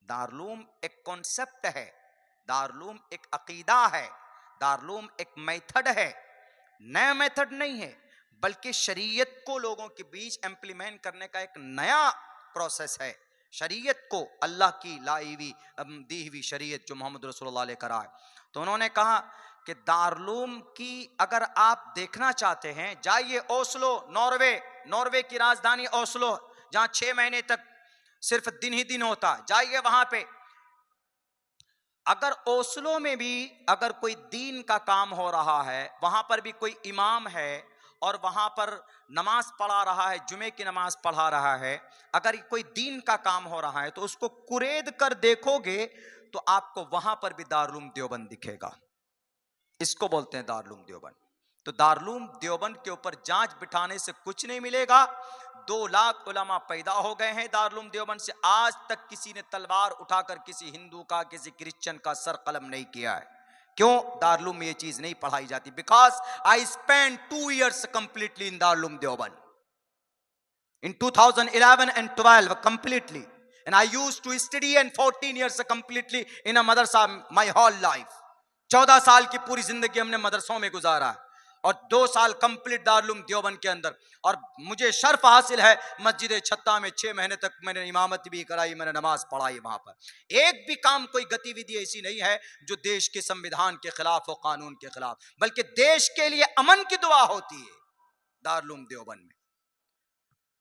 दारुल एक कॉन्सेप्ट है, दारुल एक अकीदा है, दारुल एक मेथड है। नया मेथड नहीं है, बल्कि शरीयत को लोगों के बीच इम्प्लीमेंट करने का एक नया प्रोसेस है। शरीयत को, अल्लाह की लाई हुई दी हुई शरीयत जो मोहम्मद रसूलुल्लाह लेकर आए। तो उन्होंने कहा कि दारुल की अगर आप देखना चाहते हैं, जाइए ओस्लो, नॉर्वे की राजधानी ओस्लो, जहां 6 महीने तक सिर्फ दिन ही दिन होता, जाइए वहां पे। अगर ओस्लो में भी अगर कोई दीन का काम हो रहा है, वहां पर भी कोई इमाम है और वहां पर नमाज पढ़ा रहा है, जुमे की नमाज पढ़ा रहा है, अगर कोई दीन का काम हो रहा है, तो उसको कुरेद कर देखोगे तो आपको वहां पर भी दारुल देवबंद दिखेगा। इसको बोलते हैं दारुल देवबंद। तो दारुल देवबंद के ऊपर जांच बिठाने से कुछ नहीं मिलेगा। 2 लाख उलमा पैदा हो गए हैं दारुल देवबंद से, आज तक किसी ने तलवार उठाकर किसी हिंदू का, किसी क्रिश्चियन का सर कलम नहीं किया है। क्यों? दारुल में ये चीज नहीं पढ़ाई जाती। Because I spend 2 years completely in Darul Deoband, in 2011 and 12 completely, and I used to study and 14 years completely in a madrasa my whole life. 14 साल की पूरी जिंदगी हमने मदरसों में गुजारा है और 2 साल कंप्लीट दारुल देवबंद के अंदर। और मुझे शर्फ हासिल है, मस्जिद छत्ता में 6 महीने तक मैंने इमामत भी कराई, मैंने नमाज पढ़ाई वहां पर। एक भी काम, कोई गतिविधि ऐसी नहीं है जो देश के संविधान के खिलाफ हो, कानून के खिलाफ, बल्कि देश के लिए अमन की दुआ होती है दारुल देवबंद में।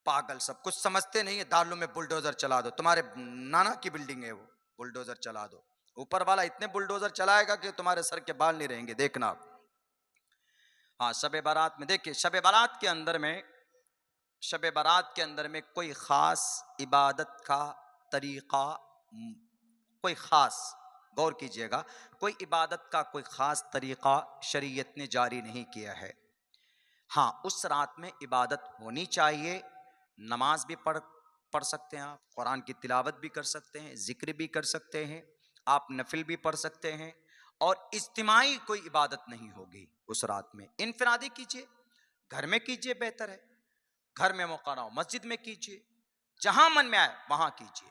पागल सब कुछ समझते नहीं है। दारुल में बुलडोजर चला दो, तुम्हारे नाना की बिल्डिंग है वो, बुलडोजर चला दो, ऊपर वाला इतने बुलडोजर चलाएगा कि तुम्हारे सर के बाल नहीं रहेंगे, देखना आप। हाँ, शब बारात में देखिए, शब बारात के अंदर में कोई खास इबादत का तरीका, कोई खास, गौर कीजिएगा, कोई इबादत का कोई खास तरीका शरीयत ने जारी नहीं किया है। हाँ, उस रात में इबादत होनी चाहिए, नमाज भी पढ़ सकते हैं आप, कुरान की तिलावत भी कर सकते हैं, जिक्र भी कर सकते हैं, आप नफिल भी पढ़ सकते हैं, और इज्तिमाई कोई इबादत नहीं होगी उस रात में। इनफरादी कीजिए, घर में कीजिए, बेहतर है, घर में मौका ना हो, मस्जिद में कीजिए, जहां मन में आए वहां कीजिए।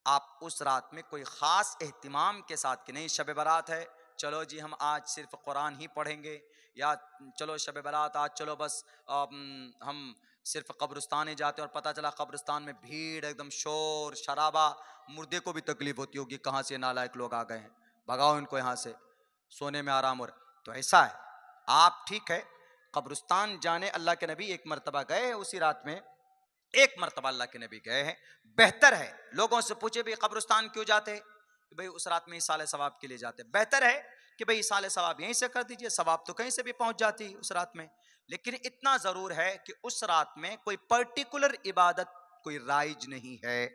आप उस रात में कोई खास एहतिमाम के साथ कि नहीं शब बारात है, चलो जी हम आज सिर्फ कुरान ही पढ़ेंगे, या चलो शब बारात आज चलो बस हम सिर्फ कब्रिस्तान ही जाते हैं, और पता चला कब्रिस्तान में भीड़, एकदम शोर शराबा, मुर्दे को भी तकलीफ होती होगी, कहाँ से नालायक लोग आ गए हैं, भगाओ इनको यहाँ से, सोने में आराम हो रहा। तो ऐसा है, आप ठीक है कब्रिस्तान जाने, अल्लाह के नबी एक मरतबा गए हैं उसी रात में, एक मरतबा अल्लाह के नबी गए हैं। बेहतर है लोगों से पूछे भाई कब्रिस्तान क्यों जाते, कि भाई उस रात में इसाले सवाब के लिए जाते। बेहतर है कि भाई इसाले सवाब यहीं से कर दीजिए, सवाब तो कहीं से भी पहुंच जाती उस रात में। लेकिन इतना जरूर है कि उस रात में कोई पर्टिकुलर इबादत कोई राइज नहीं है,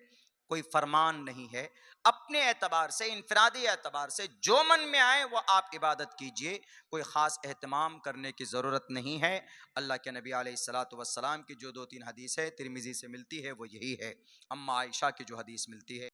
कोई फरमान नहीं है। अपने एतबार से, इनफरादी एतबार से जो मन में आए वो आप इबादत कीजिए, कोई ख़ास एहतमाम करने की ज़रूरत नहीं है। अल्लाह के नबी अलैहिस्सलातु वस्सलाम की जो 2-3 हदीस है तिरमिज़ी से मिलती है वो यही है। अम्मा आयशा की जो हदीस मिलती है